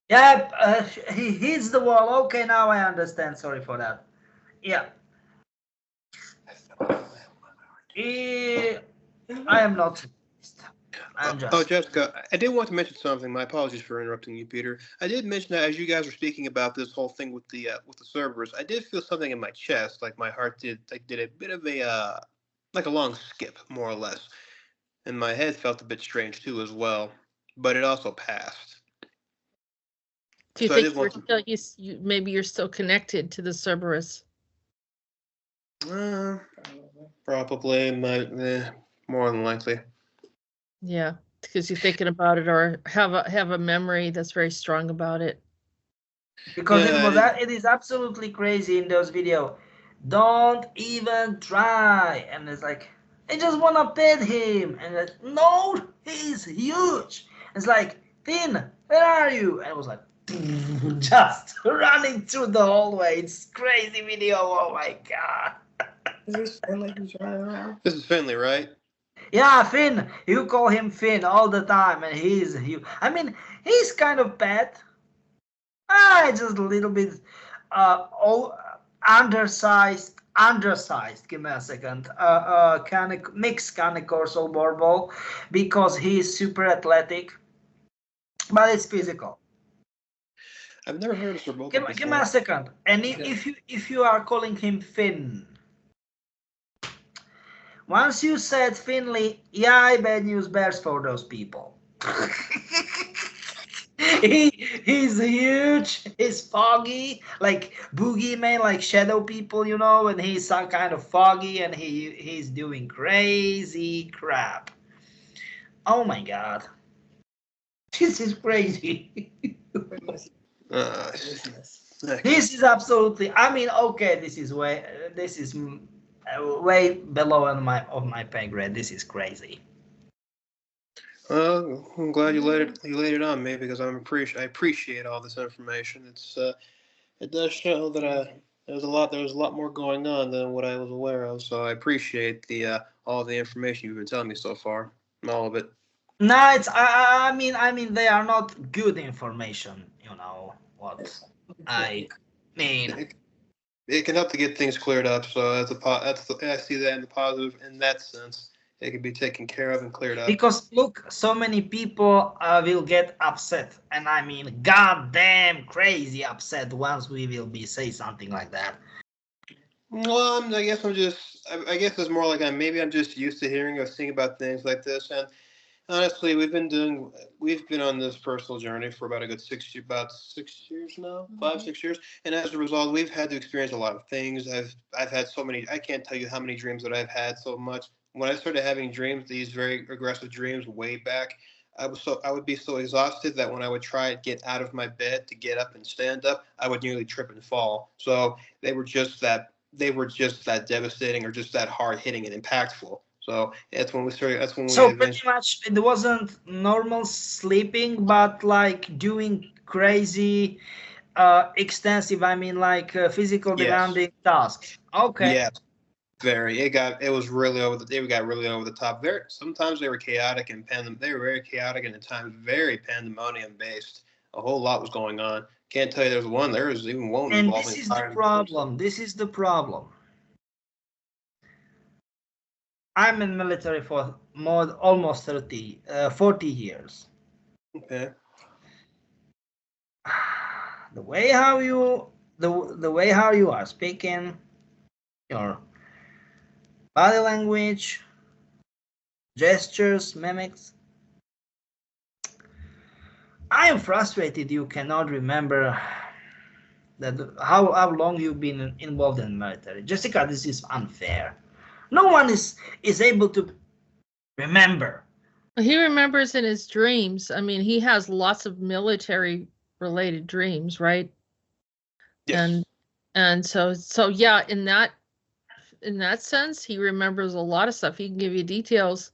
Yeah, he hits the wall. Okay, now I understand. Sorry for that. Yeah. I am not. I'm just. Oh, Jessica, I did want to mention something. My apologies for interrupting you, Peter. I did mention that as you guys were speaking about this whole thing with the servers, I did feel something in my chest, like my heart did a bit of a like a long skip, more or less, and my head felt a bit strange too as well. But it also passed. Do you So I think did want maybe you're still connected to the Cerberus? Probably, more than likely. Yeah, because you're thinking about it or have a memory that's very strong about it. Because Yeah, it is absolutely crazy in those videos. Don't even try. And it's like, I just want to pet him. And it's, no, he's huge. It's like, Finn, where are you? And it was like, just running through the hallway. It's crazy video. Oh my God. Is this Finley who's running around? This is Finley, right? Yeah, Finn. You call him Finn all the time. And he's huge. I mean, he's kind of pet. Just a little bit undersized. Give me a second. Mixed canicorsal borbol because he's super athletic, but it's physical. I've never heard of Sir Boca Give me a second. And if you are calling him Finn, once you said Finley, yeah, bad news bears for those people. He's huge, he's foggy, like boogeyman, like shadow people, you know, and he's some kind of foggy and he's doing crazy crap. Oh my God. This is crazy. This is absolutely, I mean, okay, this is way below on my pay grade. This is crazy. I'm glad you laid it on me because I appreciate all this information. It does show that there was a lot more going on than what I was aware of. So I appreciate all the information you've been telling me so far, all of it. No, it's I mean they are not good information. You know what I mean. It can help to get things cleared up. So I see that in the positive in that sense. It can be taken care of and cleared up. Because look, so many people will get upset, and I mean, goddamn crazy upset once we will say something like that. Well, I guess it's more like maybe I'm just used to hearing or seeing about things like this. And honestly, we've been on this personal journey for about 6 years now, 5-6 years. And as a result, we've had to experience a lot of things. I've had so many. I can't tell you how many dreams that I've had so much. When I started having dreams, these very aggressive dreams way back, I would be so exhausted that when I would try to get out of my bed to get up and stand up, I would nearly trip and fall. So they were just that devastating or just that hard hitting and impactful. So that's when we started. So pretty much it wasn't normal sleeping, but like doing crazy extensive. I mean, like physical Yes. demanding tasks. Okay. Yeah, very. It was really over the. They got really over the top. Very. Sometimes they were chaotic and They were very chaotic and at times very pandemonium based. A whole lot was going on. Can't tell you there was one. There was even one And involving this is the fire. problem. This is the problem. I'm in military for almost 40 years. Okay. The way how you are speaking, your body language, gestures, mimics. I am frustrated you cannot remember that how long you've been involved in the military. Jessica, this is unfair. No one is able to remember. He remembers in his dreams. I mean, he has lots of military related dreams, right? Yes. And so yeah, in that sense, he remembers a lot of stuff. He can give you details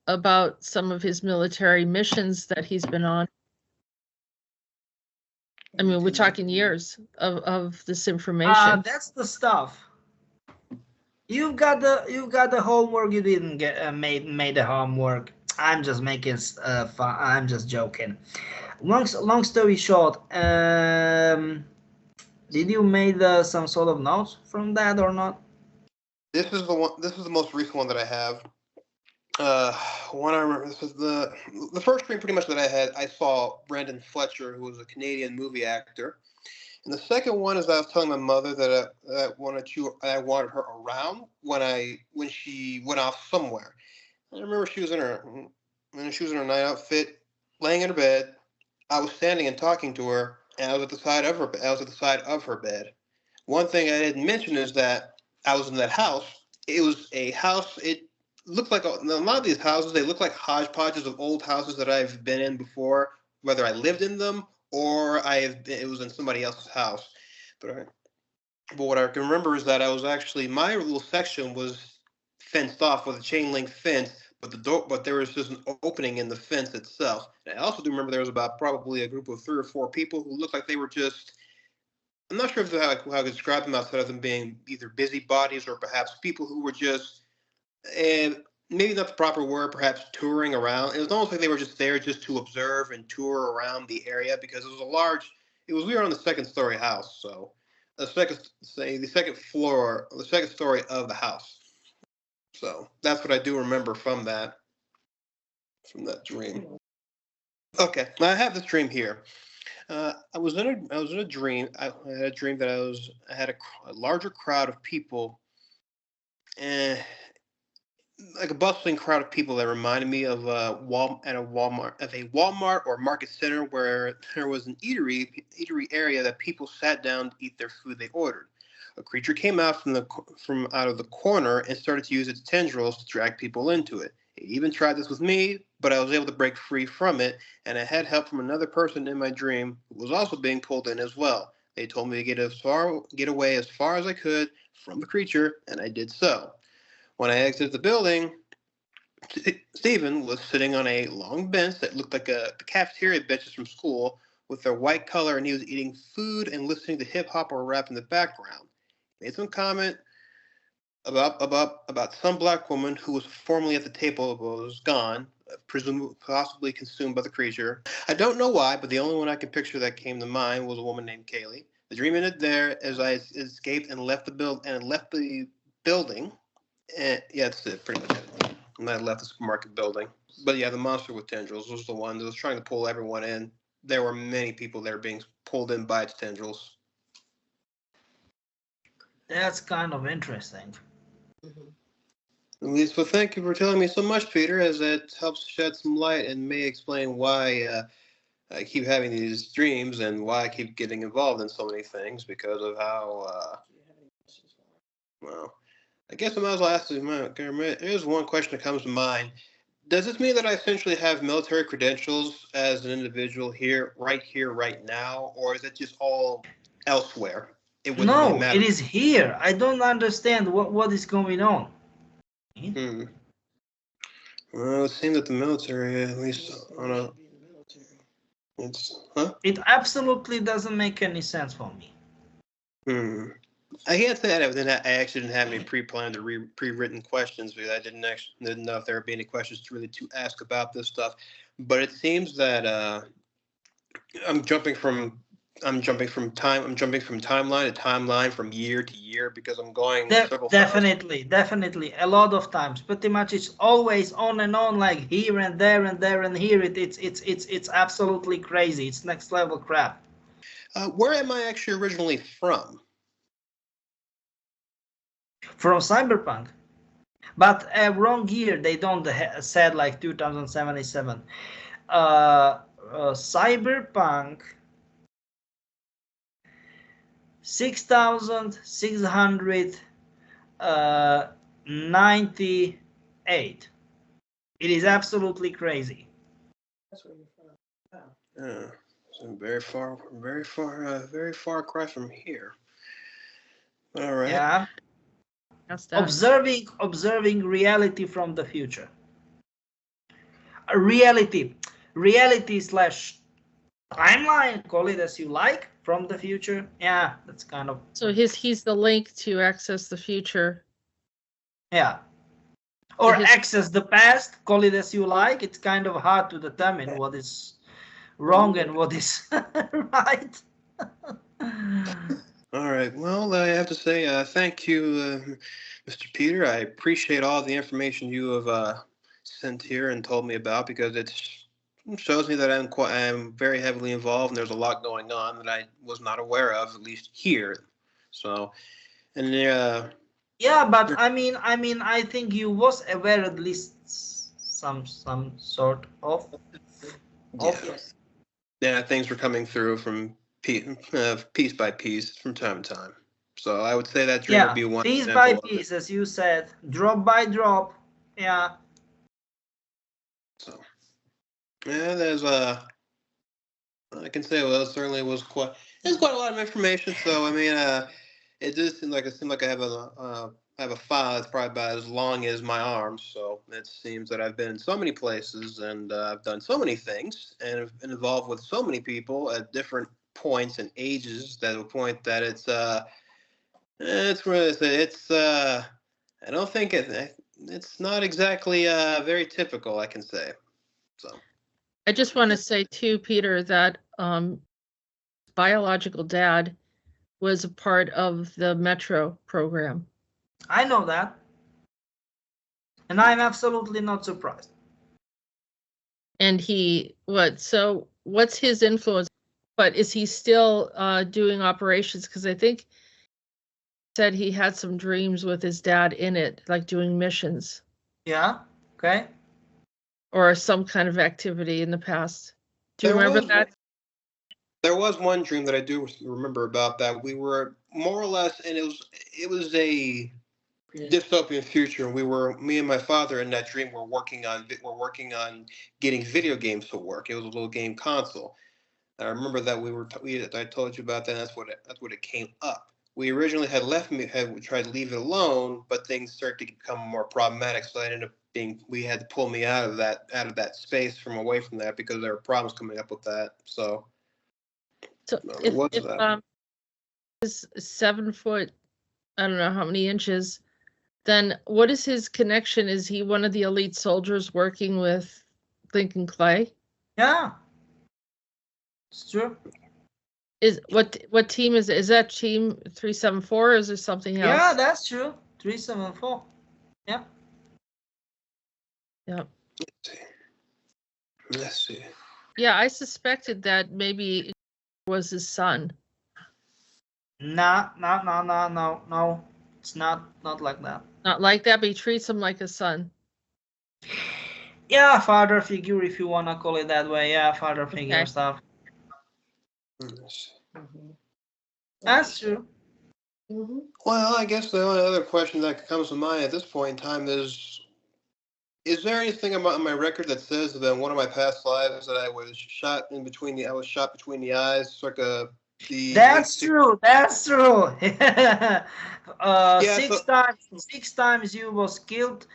about some of his military missions that he's been on. I mean, we're talking years of this information. That's the stuff. You've got the homework. You didn't get made the homework. I'm just making fun. I'm just joking. Long story short, did you made some sort of notes from that or not? This is the one. This is the most recent one that I have. One I remember. This is the first dream pretty much that I had. I saw Brandon Fletcher, who was a Canadian movie actor. And the second one is I was telling my mother that I wanted her around when she went off somewhere. I remember she was in her night outfit, laying in her bed. I was standing and talking to her, and I was at the side of her bed. One thing I didn't mention is that I was in that house. It was a house. It looked like a lot of these houses. They look like hodgepodges of old houses that I've been in before, whether I lived in them or it was in somebody else's house. But what I can remember is that my little section was fenced off with a chain link fence, but there was just an opening in the fence itself. And I also do remember there was about probably a group of 3 or 4 people who looked like they were just. I'm not sure how I could describe them outside of them being either busybodies or perhaps people who were just, maybe not the proper word, perhaps touring around. It was almost like they were just there just to observe and tour around the area because we were on the second story house. So the second story of the house. So that's what I do remember from that dream. Okay, I have this dream here. I was in a dream. I had a dream that I had a larger crowd of people, and like a bustling crowd of people that reminded me of a Walmart or market center where there was an eatery area that people sat down to eat their food they ordered. A creature came out from out of the corner and started to use its tendrils to drag people into it. It even tried this with me, but I was able to break free from it, and I had help from another person in my dream who was also being pulled in as well. They told me to get away as far as I could from the creature, and I did so. When I exited the building, Stephen was sitting on a long bench that looked like the cafeteria benches from school with their white color, and he was eating food and listening to hip hop or rap in the background. He made some comment about some black woman who was formerly at the table but was gone, possibly consumed by the creature. I don't know why, but the only one I could picture that came to mind was a woman named Kaylee. The dream ended there as I escaped and left the building. And yeah, that's it, pretty much it. And I left the supermarket building. But yeah, the monster with tendrils was the one that was trying to pull everyone in. There were many people that were being pulled in by its tendrils. That's kind of interesting. At least, well, thank you for telling me so much, Peter, as it helps shed some light and may explain why I keep having these dreams and why I keep getting involved in so many things because of how, well, I guess I might as well ask you, here's one question that comes to mind. Does this mean that I essentially have military credentials as an individual right now, or is it just all elsewhere? No, it is here. I don't understand what is going on. Well, it seems that the military, at least on a It absolutely doesn't make any sense for me. I can't say I actually didn't have any pre-planned or pre-written questions because I didn't know if there would be any questions to ask about this stuff. But it seems that I'm jumping from timeline to timeline, from year to year, because I'm going Definitely a lot of times. Pretty much it's always on and on, like here and there and there and here. It's absolutely crazy. It's next level crap. Where am I actually originally from? From Cyberpunk, but wrong year. They don't said like 2077. Cyberpunk 6698. It is absolutely crazy. That's where you're from. Yeah, so very far across from here. All right. Yeah. Observing reality from the future. Reality slash timeline, call it as you like, from the future. Yeah, that's kind of. So he's the link to access the future. Yeah. Or access the past, call it as you like. It's kind of hard to determine what is wrong and what is right. All right. Well, I have to say thank you, Mr. Peter. I appreciate all the information you have sent here and told me about, because it shows me that I'm very heavily involved and there's a lot going on that I was not aware of, at least here. So, and yeah, but I mean, I think you was aware at least some sort of. Yeah, things were coming through from piece by piece from time to time. So I would say that dream would be one piece by piece, as you said, drop by drop. Yeah. So yeah, there's I can say, well, it certainly was quite a lot of information. So I mean, it does seem like I have a file that's probably about as long as my arm. So it seems that I've been in so many places and I've done so many things and have been involved with so many people at different points and ages, that the point that it's I don't think it's not exactly very typical, I can say. So I just want to say too, Peter, that biological dad was a part of the Metro program. I know that. And I'm absolutely not surprised. And so what's his influence? But is he still doing operations? Because I think he said he had some dreams with his dad in it, like doing missions. Yeah, okay. Or some kind of activity in the past. Do you remember that? There was one dream that I do remember about that. We were more or less, and it was a dystopian future. Me and my father in that dream were working on getting video games to work. It was a little game console. I remember that I told you about that. That's what it came up. We originally had tried to leave it alone, but things started to become more problematic. So we had to pull me out of that space away from that, because there were problems coming up with that. So if is 7 foot, I don't know how many inches, then what is his connection? Is he one of the elite soldiers working with Lincoln Clay? Yeah, it's true. What team is it? Is that team 374 or is there something else? Yeah, that's true. 374. Yeah. Yeah. Let's see. Yeah, I suspected that maybe it was his son. No. It's not like that. Not like that, but he treats him like a son. Yeah, father figure, if you wanna call it that way. Yeah, father figure stuff. That's true. Well, I guess the only other question that comes to mind at this point in time is there anything about my record that says that in one of my past lives that I was shot between the eyes, circa the... That's true. Six times you was killed.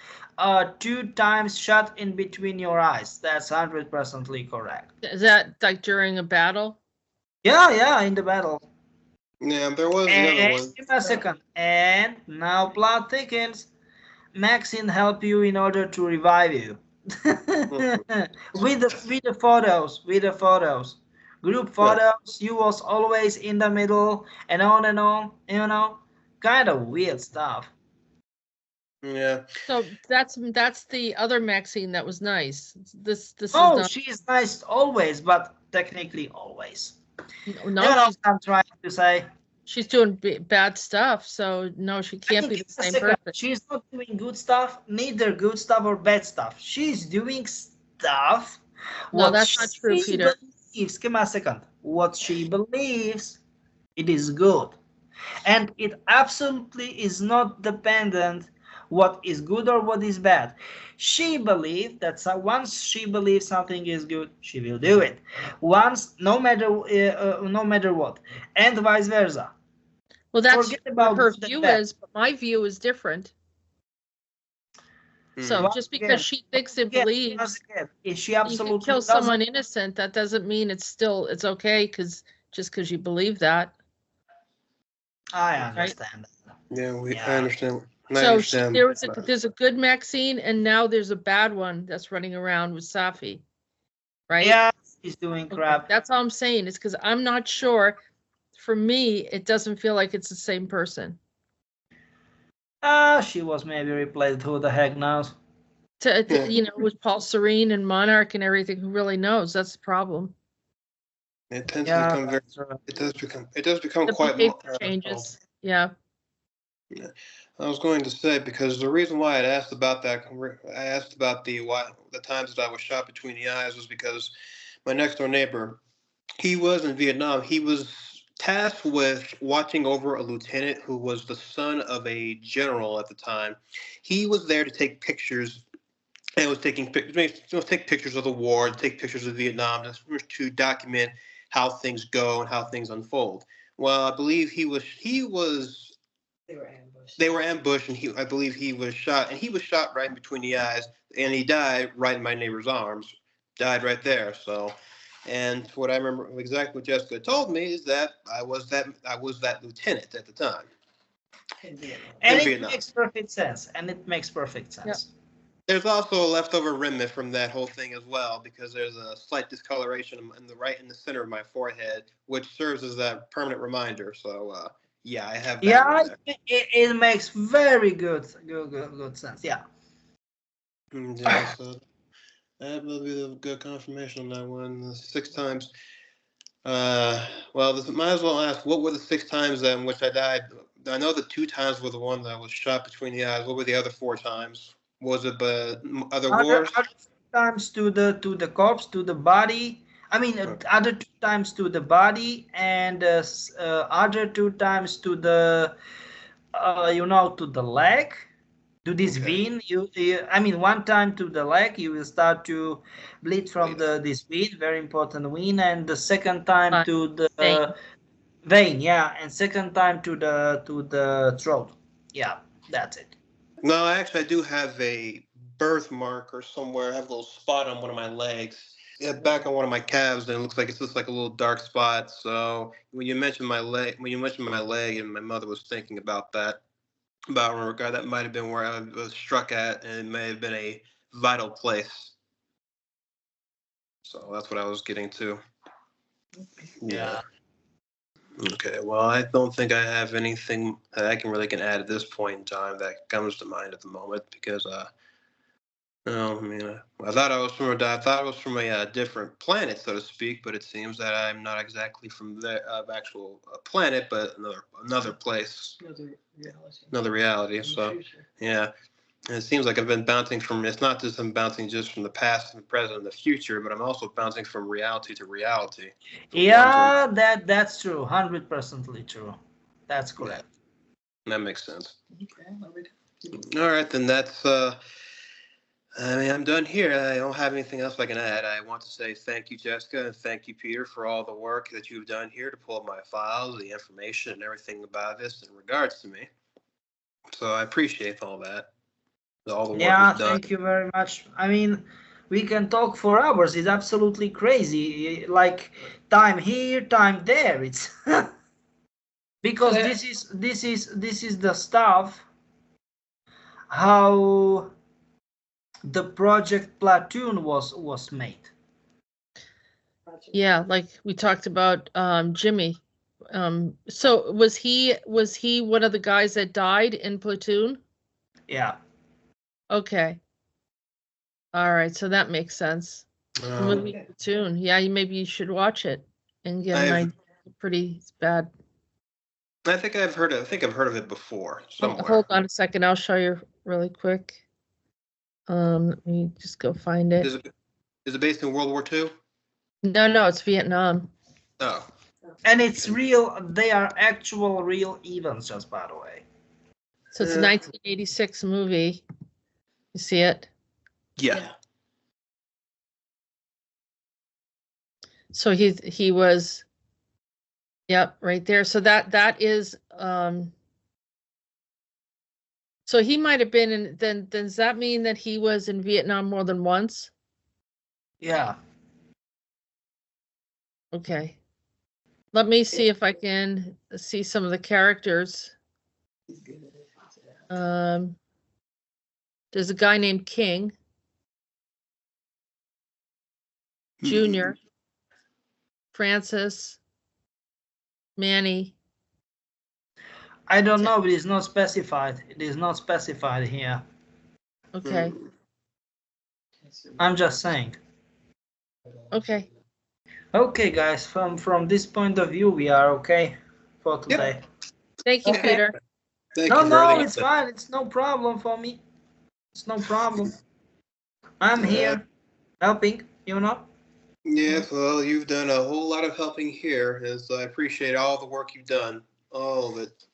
2 times shot in between your eyes. That's 100% correct. Is that like during a battle? Yeah, in the battle. Yeah, there was the other And one. give me a second. And now plot thickens. Maxine help you in order to revive you. with the photos. Group photos, you was always in the middle and on, you know. Kind of weird stuff. Yeah. So that's the other Maxine that was nice. This is Oh, not. she is nice always, but technically always. No, You know what I'm trying to say? she's doing bad stuff. So no, she can't be the same person. She's not doing good stuff, neither good stuff or bad stuff. She's doing stuff. No, that's not true, Peter. Believes, give me a second. What she believes, it is good. And it absolutely is not dependent what is good or what is bad. She believes that once she believes something is good, she will do it. Once, no matter what, and vice versa. Well, that's Forget what about her good and view bad. is, but my view is different. So Once just because again, she thinks and once believes again, if she you absolutely can kill doesn't- someone innocent, that doesn't mean it's okay because you believe that. I understand. Yeah, I Yeah. understand. I So understand. there's a good Maxine, and now there's a bad one that's running around with Safi, right? Yeah, she's doing Okay, crap. that's all I'm saying. Is because I'm not sure. For me, it doesn't feel like it's the same person. She was maybe replaced. Who the heck knows? Yeah. You know, with Paul Serene and Monarch and everything, who really knows? That's the problem. It tends Yeah, to become very. that's right. It does become The quite. behavior changes. Yeah. I was going to say because the reason why I asked about that, I asked about the times that I was shot between the eyes was because my next door neighbor, he was in Vietnam. He was tasked with watching over a lieutenant who was the son of a general at the time. He was there to take pictures. And was taking take pictures of the war, take pictures of Vietnam, to document how things go and how things unfold. Well, I believe he was. They were ambushed. They were ambushed, and I believe he was shot, and he was shot right in between the eyes, and he died right in my neighbor's arms, died right there. So, and what I remember exactly what Jessica told me is that I was that lieutenant at the time. In Vietnam. And it Vietnam. makes perfect sense. Yep. There's also a leftover remnant from that whole thing as well, because there's a slight discoloration in the center of my forehead, which serves as that permanent reminder. So, yeah, I have that. Yeah, it makes very good sense. Yeah. Yeah, so that will be a good confirmation on that one. 6 times. Well, might as well ask, what were the 6 times in which I died? I know the 2 times were the one that was shot between the eyes. What were the other 4 times? Was it other wars? Other times to the corpse, to the body. I mean, other 2 times to the body, and other 2 times to the, to the leg, to this vein. I mean, 1 time to the leg, you will start to bleed from this vein, very important vein, and the second time to the vein, yeah, and second time to the throat. Yeah, that's it. No, actually, I do have a birthmark or somewhere. I have a little spot on one of my legs. Yeah, back on one of my calves, and it looks like it's just like a little dark spot. So when you mentioned my leg, and my mother was thinking about that, that might have been where I was struck at, and it may have been a vital place. So that's what I was getting to. Yeah. Okay. Well, I don't think I have anything that I can add at this point in time that comes to mind at the moment, because I thought I was from a different planet, so to speak, but it seems that I'm not exactly from the actual planet, but another place, another reality. So yeah, and it seems like I've been bouncing from. It's not just I'm bouncing just from the past and the present and the future, but I'm also bouncing from reality to reality. Yeah, that's true. 100% true. That's correct. Yeah, that makes sense. Okay. All right, then that's. I'm done here. I don't have anything else I can add. I want to say thank you, Jessica, and thank you, Peter, for all the work that you've done here to pull up my files, the information, and everything about this in regards to me. So I appreciate all that. All the work Yeah, was done. thank you very much. I mean, we can talk for hours. It's absolutely crazy. Like time here, time there. It's because Yeah. this is the stuff how the project Platoon was made. Yeah, like we talked about Jimmy. So was he one of the guys that died in Platoon? Yeah. Okay. All right, so that makes sense. The movie Okay. Platoon. Yeah, maybe you should watch it and get an I've- idea. Pretty bad. I think I've heard of it before somewhere. Hold on a second. I'll show you really quick. Let me just go find it. Is it based in World War II? No, it's Vietnam. Oh. And it's real. They are actual real events, just by the way. So it's a Yeah. 1986 movie. You see it? Yeah. So he was, yep, right there. So that is so he might have been in, then does that mean that he was in Vietnam more than once? Yeah. Okay. Let me see if I can see some of the characters. He's good at it. There's a guy named King Jr., Francis, Manny. I don't know, but it's not specified. It is not specified here. Okay. I'm just saying. Okay. Okay, guys, from this point of view, we are okay for today. Thank you, Okay. Peter. Thank No, you for no, everything. it's fine. It's no problem for me. It's no problem. I'm here helping, you know. Yeah, well, you've done a whole lot of helping here, and so I appreciate all the work you've done. All of it.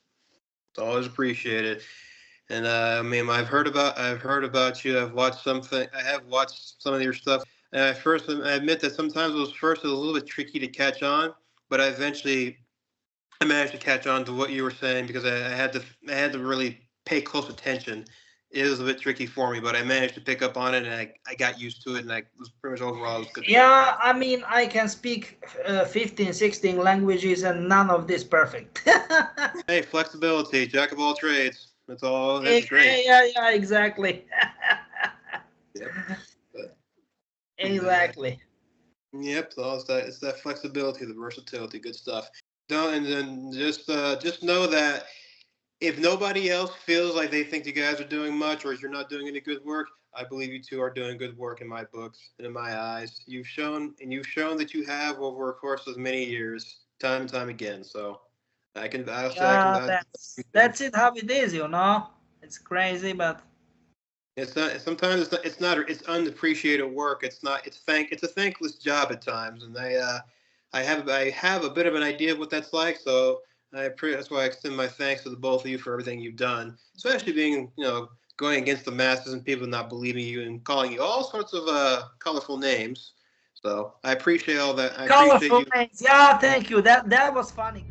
It's always appreciated. And I mean, I've heard about you. I've watched something. I have watched some of your stuff. And I admit that sometimes it was a little bit tricky to catch on, but I managed to catch on to what you were saying because I had to really pay close attention. It was a bit tricky for me, but I managed to pick up on it, and I got used to it, and I was pretty much overall it was good. Yeah, I mean, I can speak 15, 16 languages and none of this perfect. Hey, flexibility, jack of all trades. That's all. That's great. Yeah, exactly. Yep. Exactly. Yep. So it's that flexibility, the versatility, good stuff. And then just know that if nobody else feels like they think you guys are doing much, or you're not doing any good work, I believe you two are doing good work in my books and in my eyes. You've shown that you have over a course of many years, time and time again. So I'll say Yeah, that's it how it is, you know. It's crazy, but it's not. Sometimes it's not. It's unappreciated work. It's a thankless job at times, and I have a bit of an idea of what that's like. So that's why I extend my thanks to the both of you for everything you've done, especially being going against the masses and people not believing you and calling you all sorts of colorful names. So I appreciate all that. I appreciate colorful you. names. Yeah, thank you. That was funny.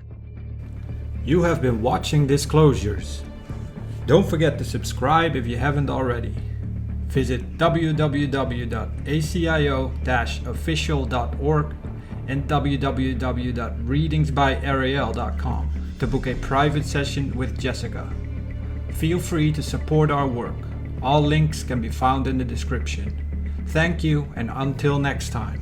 You have been watching Disclosures. Don't forget to subscribe if you haven't already. Visit www.acio-official.org and www.readingsbyarael.com to book a private session with Jessica. Feel free to support our work. All links can be found in the description. Thank you, and until next time.